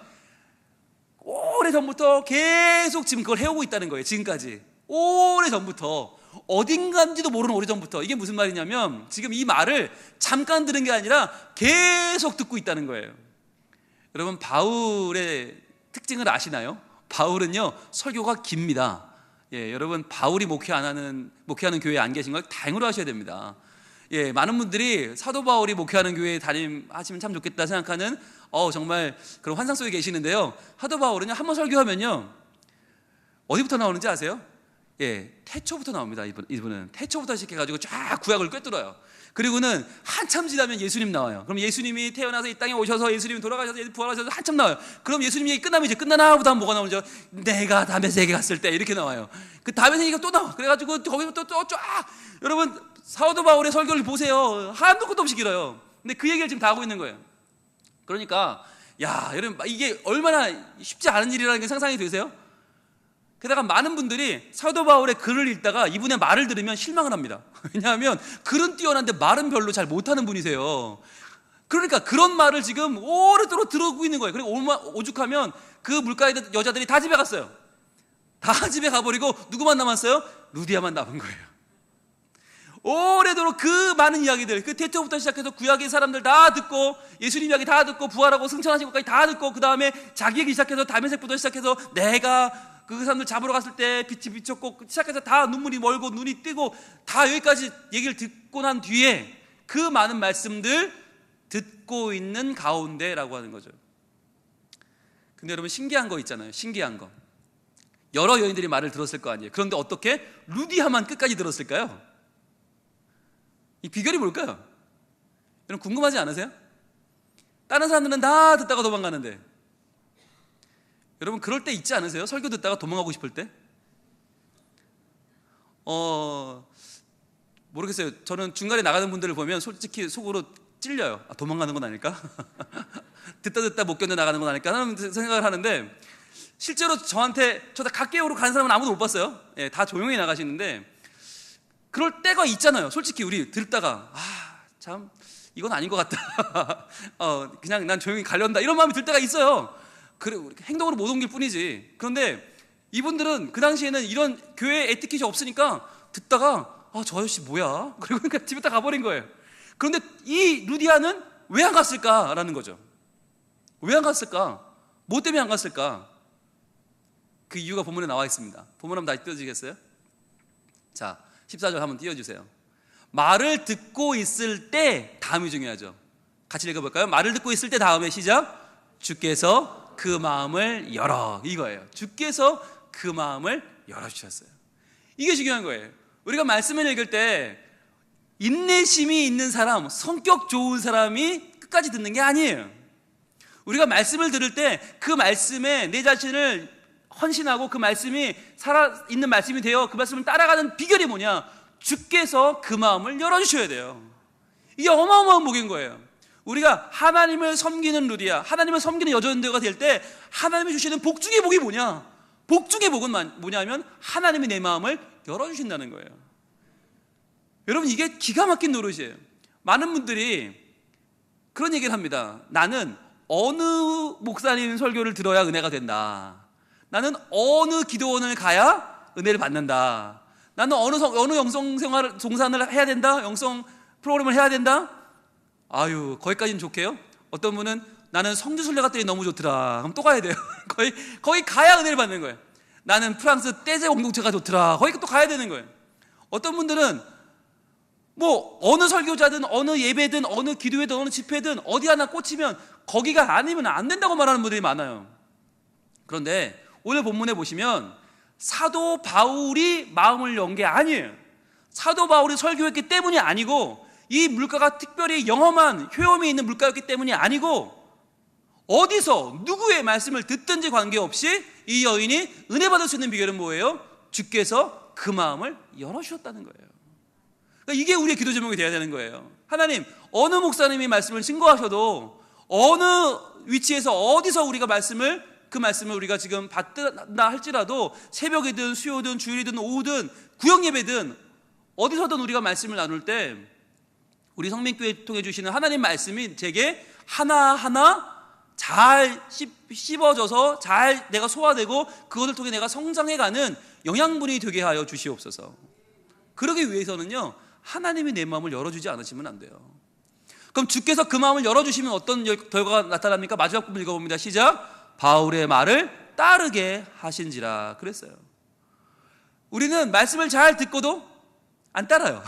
오래전부터 계속 지금 그걸 해오고 있다는 거예요. 지금까지 오래전부터, 어딘가인지도 모르는 오래전부터. 이게 무슨 말이냐면 지금 이 말을 잠깐 들은 게 아니라 계속 듣고 있다는 거예요. 여러분, 바울의 특징을 아시나요? 바울은요, 설교가 깁니다. 예, 여러분, 바울이 목회하는 교회에 안 계신 걸 다행으로 하셔야 됩니다. 예, 많은 분들이 사도 바울이 목회하는 교회에 하시면 참 좋겠다 생각하는 정말 그런 환상 속에 계시는데요. 사도 바울은요, 한번 설교하면요, 어디부터 나오는지 아세요? 예, 태초부터 나옵니다. 이분은 태초부터 시작해가지고 쫙 구약을 꿰뚫어요. 그리고는 한참 지나면 예수님 나와요. 그럼 예수님이 태어나서 이 땅에 오셔서, 예수님이 돌아가셔서 부활하셔서 한참 나와요. 그럼 예수님 얘기 끝나면 이제 끝나나 보다 뭐가 나오죠? 내가 담의 세계 갔을 때, 이렇게 나와요. 그 담의 세계가 또 나와. 그래가지고 거기부터 또 쫙, 여러분 사도 바울의 설교를 보세요. 한도 끝도 없이 길어요. 근데 그 얘기를 지금 다 하고 있는 거예요. 그러니까 야, 여러분, 이게 얼마나 쉽지 않은 일이라는 게 상상이 되세요? 게다가 많은 분들이 사도 바울의 글을 읽다가 이분의 말을 들으면 실망을 합니다. 왜냐하면 글은 뛰어난데 말은 별로 잘 못하는 분이세요. 그러니까 그런 말을 지금 오래도록 들어오고 있는 거예요. 그리고 오죽하면 그 물가에 있는 여자들이 다 집에 갔어요. 다 집에 가버리고 누구만 남았어요? 루디아만 남은 거예요. 오래도록 그 많은 이야기들, 그 태초부터 시작해서 구약의 사람들 다 듣고, 예수님 이야기 다 듣고, 부활하고 승천하신 것까지 다 듣고, 그 다음에 자기 얘기 시작해서 다메섹부터 시작해서 내가 그 사람들 잡으러 갔을 때 빛이 비쳤고, 시작해서 다 눈물이 멀고 눈이 뜨고, 다 여기까지 얘기를 듣고 난 뒤에 그 많은 말씀들 듣고 있는 가운데라고 하는 거죠. 근데 여러분, 신기한 거 있잖아요. 신기한 거. 여러 여인들이 말을 들었을 거 아니에요. 그런데 어떻게 루디아만 끝까지 들었을까요? 이 비결이 뭘까요? 여러분, 궁금하지 않으세요? 다른 사람들은 다 듣다가 도망가는데, 여러분, 그럴 때 있지 않으세요? 설교 듣다가 도망가고 싶을 때? 모르겠어요. 저는 중간에 나가는 분들을 보면 솔직히 속으로 찔려요. 도망가는 건 아닐까? 듣다 못 견뎌 나가는 건 아닐까 하는 생각을 하는데, 실제로 저한테 저 다 각계역으로 가는 사람은 아무도 못 봤어요. 예, 다 조용히 나가시는데, 그럴 때가 있잖아요. 솔직히 우리 듣다가 참 이건 아닌 것 같다. 그냥 난 조용히 가련다, 이런 마음이 들 때가 있어요. 그래, 행동으로 못 옮길 뿐이지. 그런데 이분들은 그 당시에는 이런 교회 에티켓이 없으니까 듣다가 저 아저씨 뭐야? 그리고 그냥 집에 딱 가버린 거예요. 그런데 이 루디아는 왜 안 갔을까라는 거죠. 왜 안 갔을까? 뭐 때문에 안 갔을까? 그 이유가 본문에 나와 있습니다. 본문 한번 다시 띄워주시겠어요? 자, 14절 한번 띄워주세요. 말을 듣고 있을 때, 다음이 중요하죠. 같이 읽어볼까요? 말을 듣고 있을 때 다음에 시작. 주께서 그 마음을 열어, 이거예요. 주께서 그 마음을 열어주셨어요. 이게 중요한 거예요. 우리가 말씀을 읽을 때 인내심이 있는 사람, 성격 좋은 사람이 끝까지 듣는 게 아니에요. 우리가 말씀을 들을 때 그 말씀에 내 자신을 헌신하고 그 말씀이 살아있는 말씀이 되어 그 말씀을 따라가는 비결이 뭐냐? 주께서 그 마음을 열어주셔야 돼요. 이게 어마어마한 복인 거예요. 우리가 하나님을 섬기는 루디아, 하나님을 섬기는 여전대가 될 때 하나님이 주시는 복 중의 복이 뭐냐? 복 중의 복은 뭐냐면 하나님이 내 마음을 열어주신다는 거예요. 여러분, 이게 기가 막힌 노릇이에요. 많은 분들이 그런 얘기를 합니다. 나는 어느 목사님 설교를 들어야 은혜가 된다. 나는 어느 기도원을 가야 은혜를 받는다. 나는 어느 영성 생활을 동산을 해야 된다. 영성 프로그램을 해야 된다. 아유, 거기까지는 좋게요. 어떤 분은 나는 성주순례 갔더니 너무 좋더라. 그럼 또 가야 돼요. 거기 가야 은혜를 받는 거예요. 나는 프랑스 떼제 공동체가 좋더라. 거기 또 가야 되는 거예요. 어떤 분들은 뭐 어느 설교자든 어느 예배든 어느 기도회든 어느 집회든 어디 하나 꽂히면 거기가 아니면 안 된다고 말하는 분들이 많아요. 그런데 오늘 본문에 보시면 사도 바울이 마음을 연 게 아니에요. 사도 바울이 설교했기 때문이 아니고, 이 물가가 특별히 영험한 효험이 있는 물가였기 때문이 아니고, 어디서 누구의 말씀을 듣든지 관계없이 이 여인이 은혜 받을 수 있는 비결은 뭐예요? 주께서 그 마음을 열어주셨다는 거예요. 그러니까 이게 우리의 기도 제목이 돼야 되는 거예요. 하나님, 어느 목사님이 말씀을 증거하셔도 어느 위치에서 어디서 우리가 그 말씀을 우리가 지금 받다 할지라도 새벽이든 수요든 주일이든 오후든 구역예배든 어디서든 우리가 말씀을 나눌 때 우리 성민교회 통해 주시는 하나님 말씀이 제게 하나하나 잘 씹어져서 잘 내가 소화되고 그것을 통해 내가 성장해가는 영양분이 되게 하여 주시옵소서. 그러기 위해서는요, 하나님이 내 마음을 열어주지 않으시면 안 돼요. 그럼 주께서 그 마음을 열어주시면 어떤 결과가 나타납니까? 마지막 부분 읽어봅니다. 시작. 바울의 말을 따르게 하신지라 그랬어요. 우리는 말씀을 잘 듣고도 안 따라요.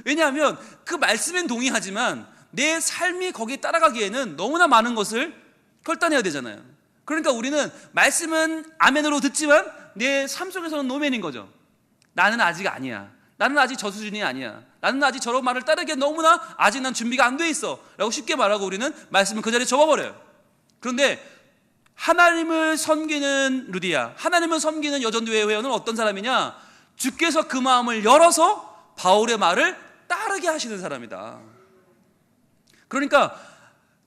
왜냐하면 그 말씀엔 동의하지만 내 삶이 거기에 따라가기에는 너무나 많은 것을 결단해야 되잖아요. 그러니까 우리는 말씀은 아멘으로 듣지만 내 삶 속에서는 노멘인 거죠. 나는 아직 아니야. 나는 아직 저 수준이 아니야. 나는 아직 저런 말을 따르기에 너무나 아직 난 준비가 안 돼 있어 라고 쉽게 말하고 우리는 말씀을 그 자리에 접어버려요. 그런데 하나님을 섬기는 루디아, 하나님을 섬기는 여전도회 회원은 어떤 사람이냐? 주께서 그 마음을 열어서 바울의 말을 따르게 하시는 사람이다. 그러니까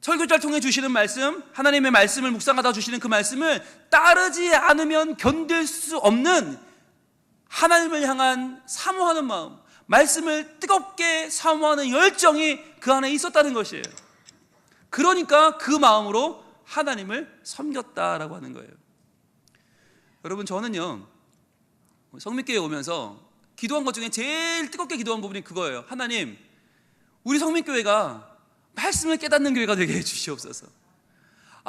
설교자를 통해 주시는 말씀, 하나님의 말씀을 묵상하다 주시는 그 말씀을 따르지 않으면 견딜 수 없는 하나님을 향한 사모하는 마음, 말씀을 뜨겁게 사모하는 열정이 그 안에 있었다는 것이에요. 그러니까 그 마음으로 하나님을 섬겼다라고 하는 거예요. 여러분, 저는요, 성민교회에 오면서 기도한 것 중에 제일 뜨겁게 기도한 부분이 그거예요. 하나님, 우리 성민교회가 말씀을 깨닫는 교회가 되게 해주시옵소서.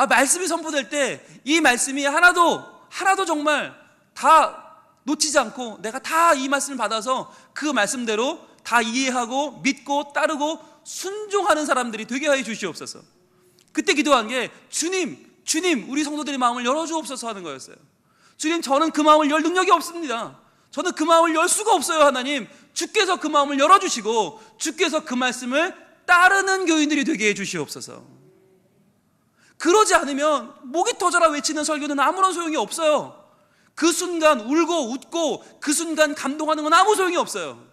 말씀이 선포될 때 이 말씀이 하나도 정말 다 놓치지 않고 내가 다 이 말씀을 받아서 그 말씀대로 다 이해하고 믿고 따르고 순종하는 사람들이 되게 하여 주시옵소서. 그때 기도한 게 주님 우리 성도들의 마음을 열어주옵소서 하는 거였어요. 주님, 저는 그 마음을 열 능력이 없습니다. 저는 그 마음을 열 수가 없어요. 하나님, 주께서 그 마음을 열어주시고 주께서 그 말씀을 따르는 교인들이 되게 해주시옵소서. 그러지 않으면 목이 터져라 외치는 설교는 아무런 소용이 없어요. 그 순간 울고 웃고 그 순간 감동하는 건 아무 소용이 없어요.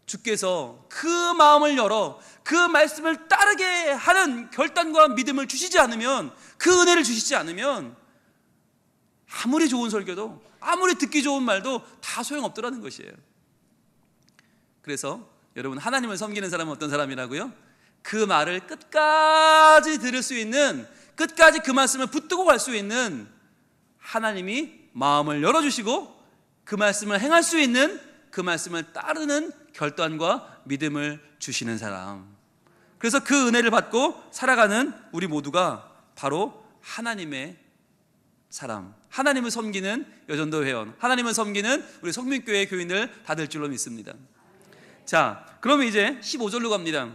주께서 그 마음을 열어 그 말씀을 따르게 하는 결단과 믿음을 주시지 않으면, 그 은혜를 주시지 않으면 아무리 좋은 설교도, 아무리 듣기 좋은 말도 다 소용없더라는 것이에요. 그래서 여러분, 하나님을 섬기는 사람은 어떤 사람이라고요? 그 말을 끝까지 들을 수 있는, 끝까지 그 말씀을 붙들고 갈 수 있는, 하나님이 마음을 열어주시고 그 말씀을 행할 수 있는, 그 말씀을 따르는 결단과 믿음을 주시는 사람. 그래서 그 은혜를 받고 살아가는 우리 모두가 바로 하나님의 사람, 하나님을 섬기는 여전도 회원, 하나님을 섬기는 우리 성민교회 교인들 다 될 줄로 믿습니다. 자, 그러면 이제 15절로 갑니다.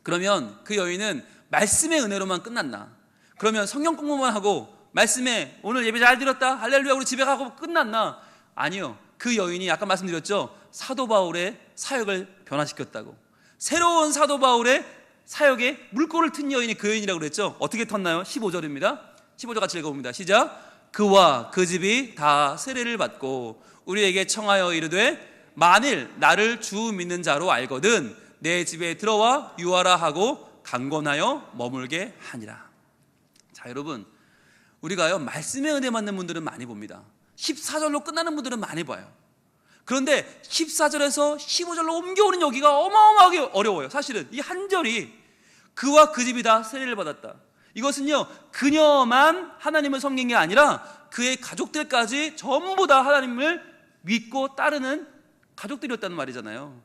그러면 그 여인은 말씀의 은혜로만 끝났나? 그러면 성경 공부만 하고 말씀에 오늘 예배 잘 드렸다, 할렐루야, 우리 집에 가고 끝났나? 아니요. 그 여인이 아까 말씀드렸죠, 사도 바울의 사역을 변화시켰다고. 새로운 사도 바울의 사역에 물꼬를 튼 여인이 그 여인이라고 그랬죠. 어떻게 텄나요? 15절입니다 15절 같이 읽어봅니다. 시작. 그와 그 집이 다 세례를 받고 우리에게 청하여 이르되 만일 나를 주 믿는 자로 알거든 내 집에 들어와 유하라 하고 강권하여 머물게 하니라. 자, 여러분, 우리가요 말씀의 은혜 받는 분들은 많이 봅니다. 14절로 끝나는 분들은 많이 봐요. 그런데 14절에서 15절로 옮겨오는 여기가 어마어마하게 어려워요. 사실은 이 한 절이 그와 그 집이 다 세례를 받았다, 이것은요 그녀만 하나님을 섬긴 게 아니라 그의 가족들까지 전부 다 하나님을 믿고 따르는 가족들이었다는 말이잖아요.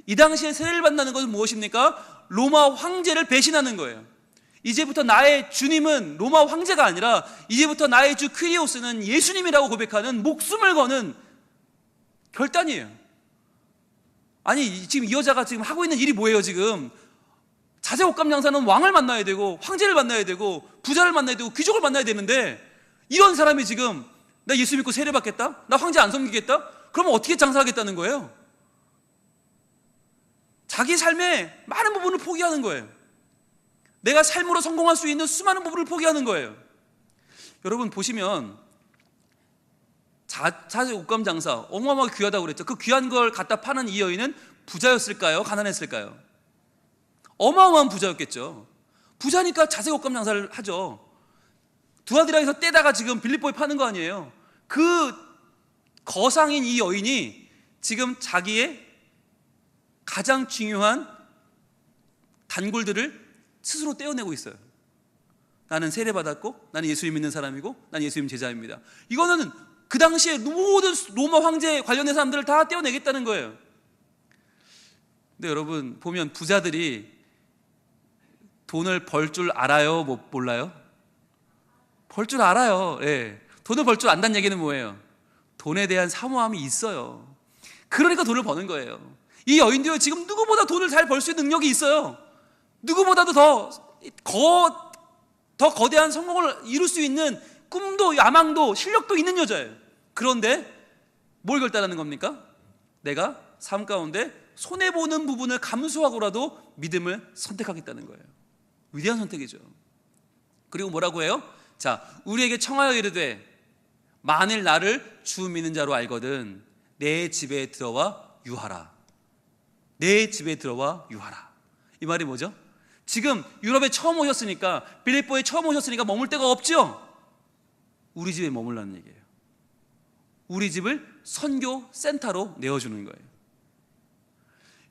이 당시에 세례를 받는다는 것은 무엇입니까? 로마 황제를 배신하는 거예요. 이제부터 나의 주님은 로마 황제가 아니라 이제부터 나의 주 퀴리오스는 예수님이라고 고백하는, 목숨을 거는 결단이에요. 아니, 지금 이 여자가 지금 하고 있는 일이 뭐예요? 지금 자재옥감 장사는 왕을 만나야 되고 황제를 만나야 되고 부자를 만나야 되고 귀족을 만나야 되는데, 이런 사람이 지금 나 예수 믿고 세례 받겠다? 나 황제 안 섬기겠다? 그러면 어떻게 장사하겠다는 거예요? 자기 삶의 많은 부분을 포기하는 거예요. 내가 삶으로 성공할 수 있는 수많은 부분을 포기하는 거예요. 여러분 보시면 자재옥감 장사 어마어마하게 귀하다고 그랬죠. 그 귀한 걸 갖다 파는 이 여인은 부자였을까요? 가난했을까요? 어마어마한 부자였겠죠. 부자니까 자재옥감 장사를 하죠. 두아디라에서 떼다가 지금 빌립보에 파는 거 아니에요. 그 거상인 이 여인이 지금 자기의 가장 중요한 단골들을 스스로 떼어내고 있어요. 나는 세례받았고 나는 예수님 믿는 사람이고 나는 예수님 제자입니다. 이거는 그 당시에 모든 로마 황제 관련된 사람들을 다 떼어내겠다는 거예요. 근데 여러분 보면 부자들이 돈을 벌 줄 알아요? 몰라요? 벌 줄 알아요. 예. 돈을 벌 줄 안다는 얘기는 뭐예요? 돈에 대한 사모함이 있어요. 그러니까 돈을 버는 거예요. 이 여인도요 지금 누구보다 돈을 잘 벌 수 있는 능력이 있어요. 누구보다도 더 거대한 성공을 이룰 수 있는 꿈도 야망도 실력도 있는 여자예요. 그런데 뭘 결단하는 겁니까? 내가 삶 가운데 손해보는 부분을 감수하고라도 믿음을 선택하겠다는 거예요. 위대한 선택이죠. 그리고 뭐라고 해요? 자, 우리에게 청하여 이르되 만일 나를 주 믿는 자로 알거든 내 집에 들어와 유하라. 내 집에 들어와 유하라. 이 말이 뭐죠? 지금 유럽에 처음 오셨으니까, 빌립보에 처음 오셨으니까 머물 데가 없죠? 우리 집에 머물라는 얘기예요. 우리 집을 선교 센터로 내어주는 거예요.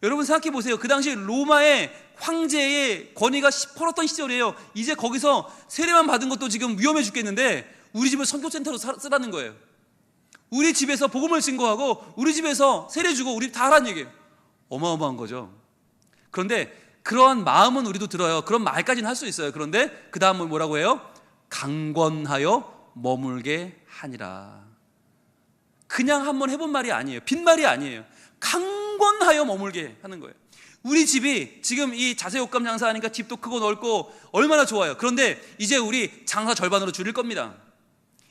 여러분 생각해 보세요. 그 당시 로마의 황제의 권위가 시퍼렇던 시절이에요. 이제 거기서 세례만 받은 것도 지금 위험해 죽겠는데 우리 집을 선교센터로 쓰라는 거예요. 우리 집에서 복음을 증거하고 우리 집에서 세례 주고 우리 다 하라는 얘기예요. 어마어마한 거죠. 그런데 그러한 마음은 우리도 들어요. 그런 말까지는 할 수 있어요. 그런데 그 다음은 뭐라고 해요? 강권하여 머물게 하니라. 그냥 한번 해본 말이 아니에요. 빈말이 아니에요. 강권하여 머물게 하는 거예요. 우리 집이 지금 이 자재옥감 장사하니까 집도 크고 넓고 얼마나 좋아요. 그런데 이제 우리 장사 절반으로 줄일 겁니다.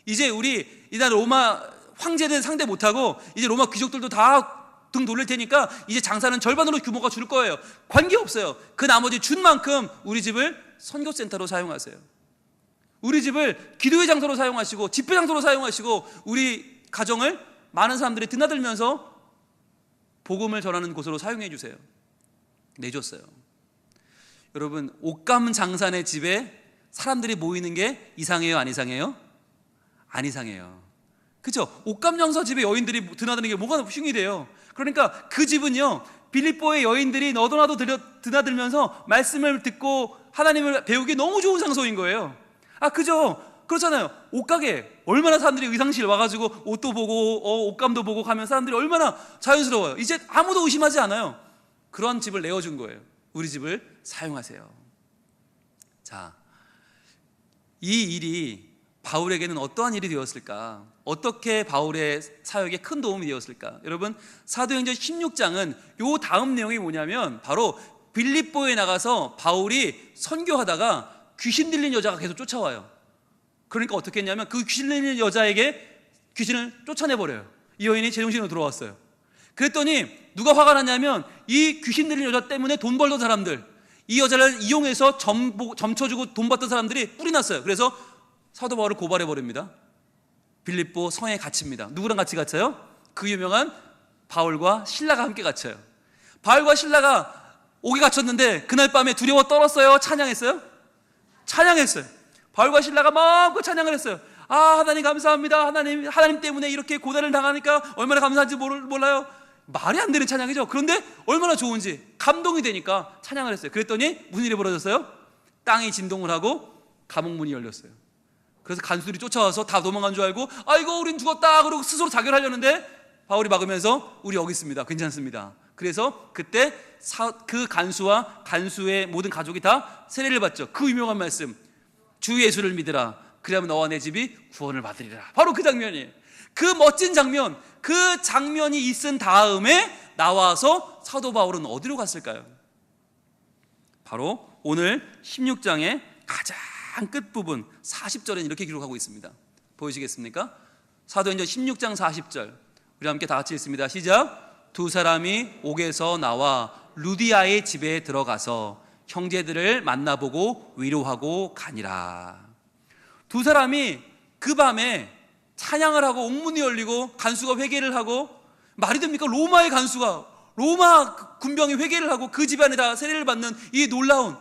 이제 우리 이날 로마 황제는 상대 못하고 이제 로마 귀족들도 다 등 돌릴 테니까 이제 장사는 절반으로 규모가 줄 거예요. 관계없어요. 그 나머지 준 만큼 우리 집을 선교센터로 사용하세요. 우리 집을 기도의 장소로 사용하시고 집회 장소로 사용하시고 우리 가정을 많은 사람들이 드나들면서 복음을 전하는 곳으로 사용해 주세요. 내줬어요. 여러분, 옷감 장산의 집에 사람들이 모이는 게 이상해요, 안 이상해요? 안 이상해요. 그죠? 옷감 장사 집에 여인들이 드나드는 게 뭐가 흉이 돼요? 그러니까 그 집은요, 빌립보의 여인들이 너도나도 드나들면서 말씀을 듣고 하나님을 배우기 너무 좋은 장소인 거예요. 그죠? 그렇잖아요. 옷가게 얼마나 사람들이 의상실 와가지고 옷도 보고 옷감도 보고 가면 사람들이 얼마나 자연스러워요. 이제 아무도 의심하지 않아요. 그런 집을 내어준 거예요. 우리 집을 사용하세요. 자, 이 일이 바울에게는 어떠한 일이 되었을까? 어떻게 바울의 사역에 큰 도움이 되었을까? 여러분, 사도행전 16장은 요 다음 내용이 뭐냐면 바로 빌립보에 나가서 바울이 선교하다가 귀신 들린 여자가 계속 쫓아와요. 그러니까 어떻게 했냐면 그 귀신 들린 여자에게 귀신을 쫓아내버려요. 이 여인이 제정신으로 돌아왔어요. 그랬더니 누가 화가 났냐면 이 귀신 들린 여자 때문에 돈 벌던 사람들, 이 여자를 이용해서 점쳐주고 돈 받던 사람들이 뿔이 났어요. 그래서 사도 바울을 고발해버립니다. 빌립보 성에 갇힙니다. 누구랑 같이 갇혀요? 그 유명한 바울과 실라가 함께 갇혀요. 바울과 실라가 옥에 갇혔는데 그날 밤에 두려워 떨었어요? 찬양했어요? 찬양했어요. 바울과 실라가 마음껏 찬양을 했어요. 하나님 감사합니다. 하나님 때문에 이렇게 고난을 당하니까 얼마나 감사한지 몰라요. 말이 안 되는 찬양이죠. 그런데 얼마나 좋은지 감동이 되니까 찬양을 했어요. 그랬더니 무슨 일이 벌어졌어요? 땅이 진동을 하고 감옥문이 열렸어요. 그래서 간수들이 쫓아와서 다 도망간 줄 알고 아이고 우린 죽었다 그러고 스스로 자결하려는데 바울이 막으면서 우리 여기 있습니다. 괜찮습니다. 그래서 그때 그 간수와 간수의 모든 가족이 다 세례를 받죠. 그 유명한 말씀, 주 예수를 믿으라. 그리하면 너와 내 집이 구원을 받으리라. 바로 그 장면이에요. 그 멋진 장면, 그 장면이 있은 다음에 나와서 사도 바울은 어디로 갔을까요? 바로 오늘 16장의 가장 끝부분 40절에는 이렇게 기록하고 있습니다. 보이시겠습니까? 사도행전 16장 40절 우리 함께 다 같이 읽습니다. 시작. 두 사람이 옥에서 나와 루디아의 집에 들어가서 형제들을 만나보고 위로하고 가니라. 두 사람이 그 밤에 찬양을 하고 옥문이 열리고 간수가 회개를 하고, 말이 됩니까? 로마의 간수가, 로마 군병이 회개를 하고 그 집안에 세례를 받는 이 놀라운,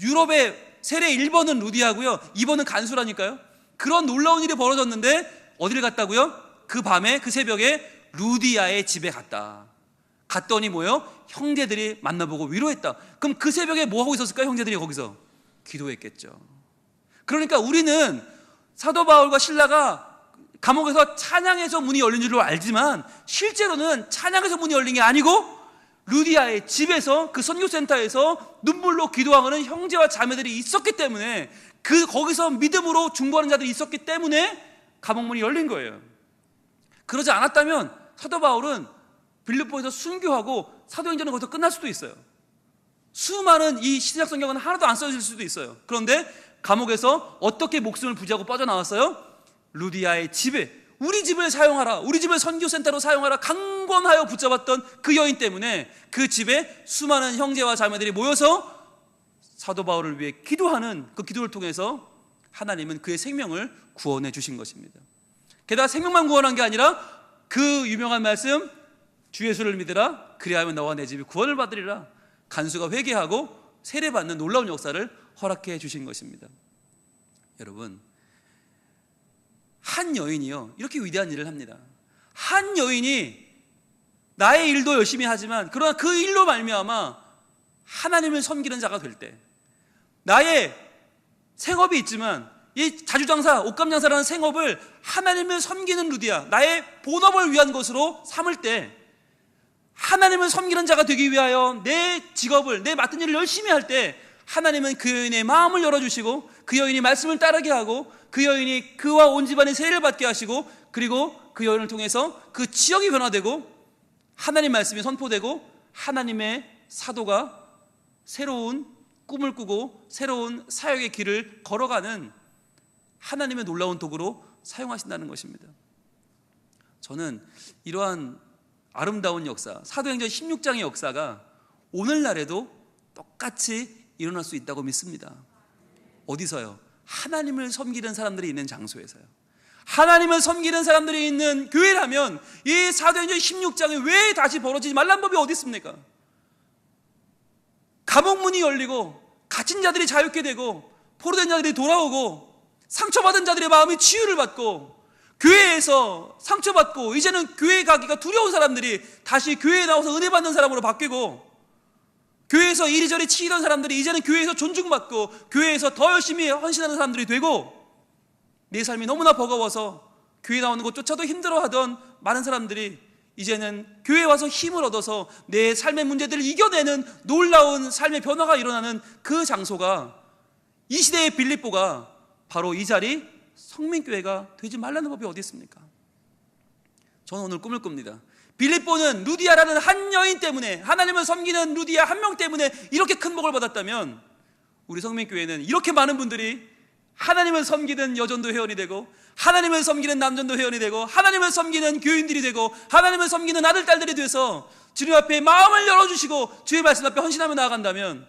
유럽의 세례 1번은 루디아고요 2번은 간수라니까요. 그런 놀라운 일이 벌어졌는데 어디를 갔다고요? 그 밤에 그 새벽에 루디아의 집에 갔더니 뭐요? 형제들이 만나보고 위로했다. 그럼 그 새벽에 뭐 하고 있었을까요? 형제들이 거기서 기도했겠죠. 그러니까 우리는 사도 바울과 실라가 감옥에서 찬양해서 문이 열린 줄로 알지만 실제로는 찬양해서 문이 열린 게 아니고 루디아의 집에서, 그 선교센터에서 눈물로 기도하는 형제와 자매들이 있었기 때문에, 거기서 믿음으로 중보하는 자들이 있었기 때문에 감옥문이 열린 거예요. 그러지 않았다면 사도 바울은 빌립보에서 순교하고 사도행전은 거기서 끝날 수도 있어요. 수많은 이 신약 성경은 하나도 안 써질 수도 있어요. 그런데 감옥에서 어떻게 목숨을 부지하고 빠져나왔어요? 루디아의 집에, 우리 집을 사용하라, 우리 집을 선교센터로 사용하라 강권하여 붙잡았던 그 여인 때문에 그 집에 수많은 형제와 자매들이 모여서 사도 바울을 위해 기도하는 그 기도를 통해서 하나님은 그의 생명을 구원해 주신 것입니다. 게다가 생명만 구원한 게 아니라 그 유명한 말씀, 주 예수를 믿으라. 그리하면 너와 내 집이 구원을 받으리라. 간수가 회개하고 세례받는 놀라운 역사를 허락해 주신 것입니다. 여러분, 한 여인이요 이렇게 위대한 일을 합니다. 한 여인이 나의 일도 열심히 하지만 그러나 그 일로 말미암아 하나님을 섬기는 자가 될 때, 나의 생업이 있지만 이 자주장사, 옷감장사라는 생업을 하나님을 섬기는 루디아, 나의 본업을 위한 것으로 삼을 때, 하나님을 섬기는 자가 되기 위하여 내 직업을, 내 맡은 일을 열심히 할 때 하나님은 그 여인의 마음을 열어주시고 그 여인이 말씀을 따르게 하고 그 여인이 그와 온 집안의 세례를 받게 하시고, 그리고 그 여인을 통해서 그 지역이 변화되고 하나님 말씀이 선포되고 하나님의 사도가 새로운 꿈을 꾸고 새로운 사역의 길을 걸어가는 하나님의 놀라운 도구로 사용하신다는 것입니다. 저는 이러한 아름다운 역사, 사도행전 16장의 역사가 오늘날에도 똑같이 일어날 수 있다고 믿습니다. 어디서요? 하나님을 섬기는 사람들이 있는 장소에서요. 하나님을 섬기는 사람들이 있는 교회라면 이 사도행전 16장에 왜 다시 벌어지지 말란 법이 어디 있습니까? 감옥문이 열리고 갇힌 자들이 자유케 되고 포로된 자들이 돌아오고 상처받은 자들의 마음이 치유를 받고 교회에서 상처받고 이제는 교회 가기가 두려운 사람들이 다시 교회에 나와서 은혜 받는 사람으로 바뀌고, 교회에서 이리저리 치이던 사람들이 이제는 교회에서 존중받고 교회에서 더 열심히 헌신하는 사람들이 되고, 내 삶이 너무나 버거워서 교회 나오는 것조차도 힘들어하던 많은 사람들이 이제는 교회에 와서 힘을 얻어서 내 삶의 문제들을 이겨내는 놀라운 삶의 변화가 일어나는 그 장소가, 이 시대의 빌립보가 바로 이 자리 성민교회가 되지 말라는 법이 어디 있습니까? 저는 오늘 꿈을 꿉니다. 빌립보는 루디아라는 한 여인 때문에, 하나님을 섬기는 루디아 한 명 때문에 이렇게 큰 복을 받았다면, 우리 성민교회는 이렇게 많은 분들이 하나님을 섬기는 여전도 회원이 되고, 하나님을 섬기는 남전도 회원이 되고, 하나님을 섬기는 교인들이 되고, 하나님을 섬기는 아들, 딸들이 돼서 주님 앞에 마음을 열어주시고 주의 말씀 앞에 헌신하며 나아간다면,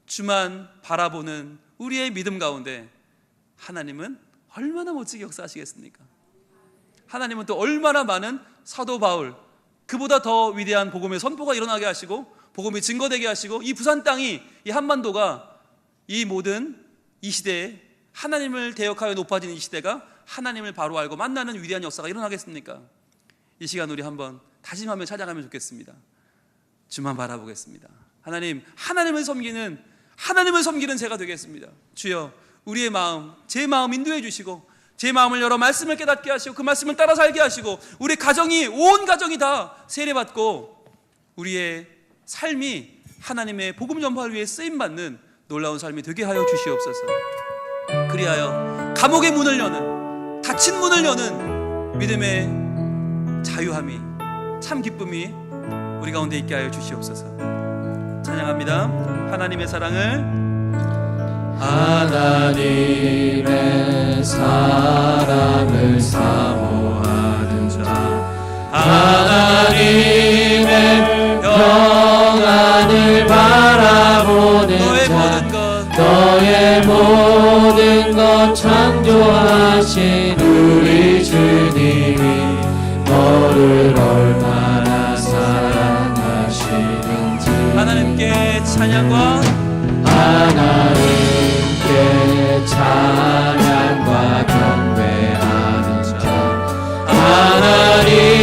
주만 바라보는 우리의 믿음 가운데 하나님은 얼마나 멋지게 역사하시겠습니까? 하나님은 또 얼마나 많은 사도 바울, 그보다 더 위대한 복음의 선포가 일어나게 하시고 복음이 증거되게 하시고, 이 부산 땅이, 이 한반도가, 이 모든 이 시대에 하나님을 대역하여 높아지는 이 시대가 하나님을 바로 알고 만나는 위대한 역사가 일어나겠습니까? 이 시간 우리 한번 다짐하며 찾아가면 좋겠습니다. 주만 바라보겠습니다. 하나님, 하나님을 섬기는 제가 되겠습니다. 주여, 우리의 마음, 제 마음 인도해 주시고 제 마음을 열어 말씀을 깨닫게 하시고 그 말씀을 따라 살게 하시고, 우리 가정이, 온 가정이 다 세례받고 우리의 삶이 하나님의 복음 전파를 위해 쓰임받는 놀라운 삶이 되게 하여 주시옵소서. 그리하여 감옥의 문을 여는, 닫힌 문을 여는 믿음의 자유함이, 참 기쁨이 우리 가운데 있게 하여 주시옵소서. 찬양합니다. 하나님의 사랑을, 하나님의 사랑을 사모하는 자, 하나님의 평안을 바라보는 자, 너의 모든 것 창조하신 우리 주님이 너를 얼마나 사랑하시는지, 하나님께 찬양과 하나님께 찬양과 경배하는 자, 하나님의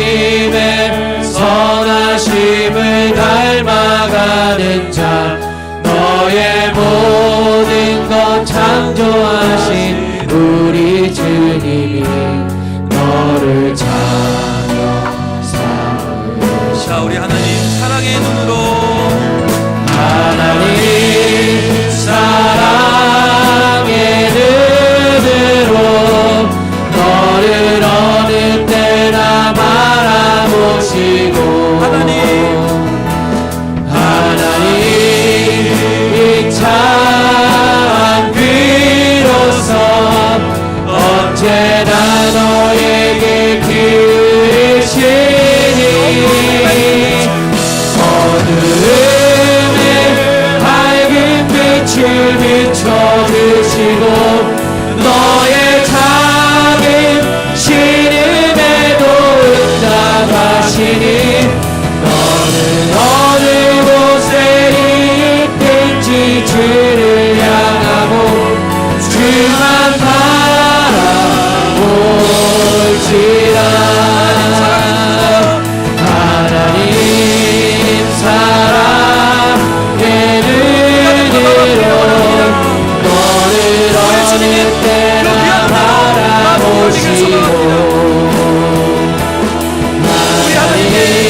선하심을 닮아가는 자, 너의 모든 것 창조하신 우리 주님이 너를 자녀 삼으시오. 자, 우리 하나님 사랑의 눈으로, 하나님 사랑의 눈으로 너를 어느 때나 바라보시고, 하나님 이 참 귀로서 언제나 너에게 기으시니, 어두움에 밝은 빛을 비춰주시고 너의 작은 신음에도 응답하시니, 너는 어느 곳에 있든지 주를 향하고 주만 바라볼지라. 하나님 사랑의 눈으로 너를 어느 때나 바라보시고, 하나님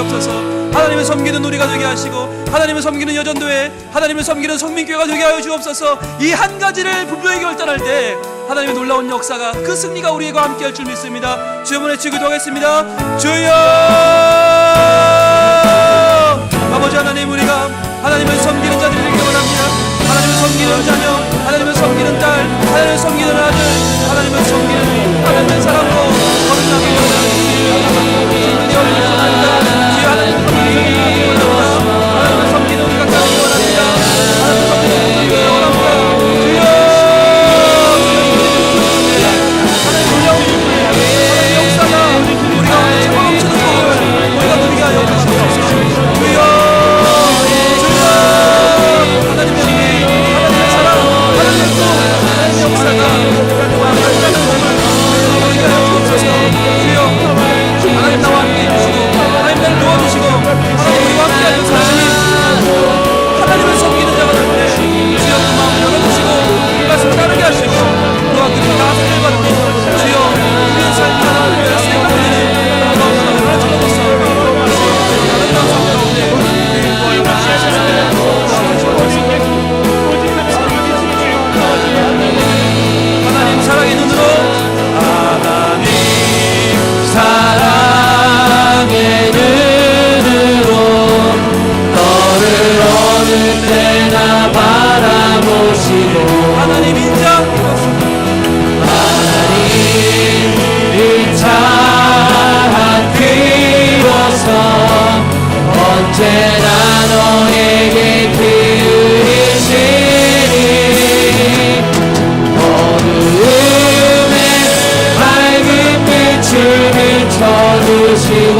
주시옵소서. 하나님을 섬기는 우리가 되게 하시고, 하나님을 섬기는 여전도회, 하나님을 섬기는 성민교회가 되게 하여 주옵소서. 이 한 가지를 분명히 결단할 때 하나님의 놀라운 역사가, 그 승리가 우리와 함께 할 줄 믿습니다. 주여 한번 외치고 기도하겠습니다. 주여! 아버지 하나님, 우리가 하나님을 섬기는 자들이 되기 원합니다. 하나님을 섬기는 자녀, 하나님을 섬기는 딸, 하나님을 섬기는 아들, 하나님을 섬기는 하나님의 사람으로 거듭나기 원합니다. 하나님을 섬기는 우리가 되기 원합니다. 하나님을 섬기는 우리가 되기 원합니다. 주여! 하나님 놀라운 하나님의 역사가 우리가 최고 넘치는 것을 우리가 누리게 하여 주시옵소서. 주여! 하나님의 은혜, 하나님의 사랑, 하나님의 또 하나님의 역사가 하나님의 몸을 누리게 하여 주옵소서. 주여! 하나님 나와 함께 해주시고, 하나님 나를 도와주시고, 하나님 우리와 함께 하여 주시니 하나님을 섬기는 자가 될 때 주여 그 마음을 열어주시고 그 말씀을 따르게 하시고 그와 그들이 나서를 받고 주여 우리의 삶이 하나님을 위하여 쓰임을 받는 놀라운 사랑을 주옵소서. 아름다운 삶 가운데 우리를 구하여 하나님 사랑의 눈으로, 하나님 사랑의 눈으로 너를 어느 때나 바라보시고, 하나님 인자 하나님 인자한 그로서 언제나 너에게 기울이시니 어두움에 밝은 빛을 비춰주시고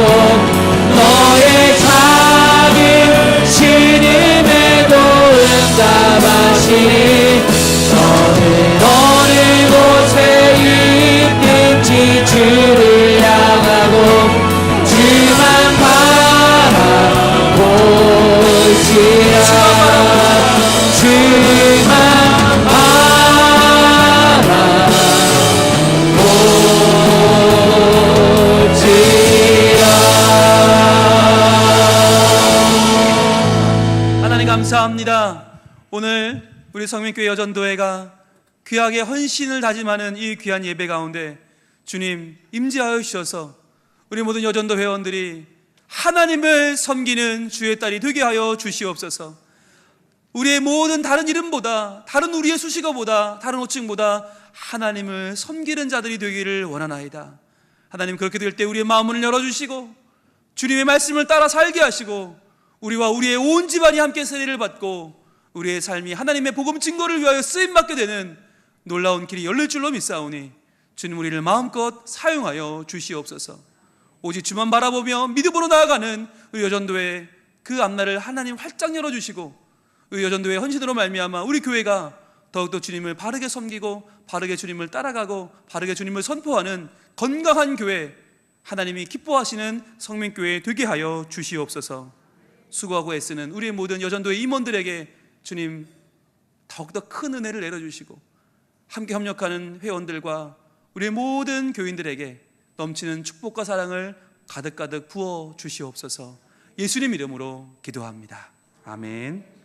너의 작은 신음에도 응답하시니 너는 어느 곳에 있든지 주를 향하고 주만 바라볼지라. 주만 하나님 감사합니다. 오늘 우리 성민교회 여전도회가 귀하게 헌신을 다짐하는 이 귀한 예배 가운데 주님 임재하여 주셔서 우리 모든 여전도 회원들이 하나님을 섬기는 주의 딸이 되게 하여 주시옵소서. 우리의 모든 다른 이름보다, 다른 우리의 수식어보다, 다른 호칭보다 하나님을 섬기는 자들이 되기를 원하나이다. 하나님 그렇게 될 때 우리의 마음을 열어주시고 주님의 말씀을 따라 살게 하시고 우리와 우리의 온 집안이 함께 세례를 받고 우리의 삶이 하나님의 복음 증거를 위하여 쓰임받게 되는 놀라운 길이 열릴 줄로 믿사오니 주님 우리를 마음껏 사용하여 주시옵소서. 오직 주만 바라보며 믿음으로 나아가는 우리 여전도의 그 앞날을 하나님 활짝 열어주시고 우리 여전도의 헌신으로 말미암아 우리 교회가 더욱더 주님을 바르게 섬기고 바르게 주님을 따라가고 바르게 주님을 선포하는 건강한 교회, 하나님이 기뻐하시는 성민교회 되게 하여 주시옵소서. 수고하고 애쓰는 우리의 모든 여전도의 임원들에게 주님 더욱더 큰 은혜를 내려주시고 함께 협력하는 회원들과 우리의 모든 교인들에게 넘치는 축복과 사랑을 가득가득 부어 주시옵소서. 예수님 이름으로 기도합니다. 아멘.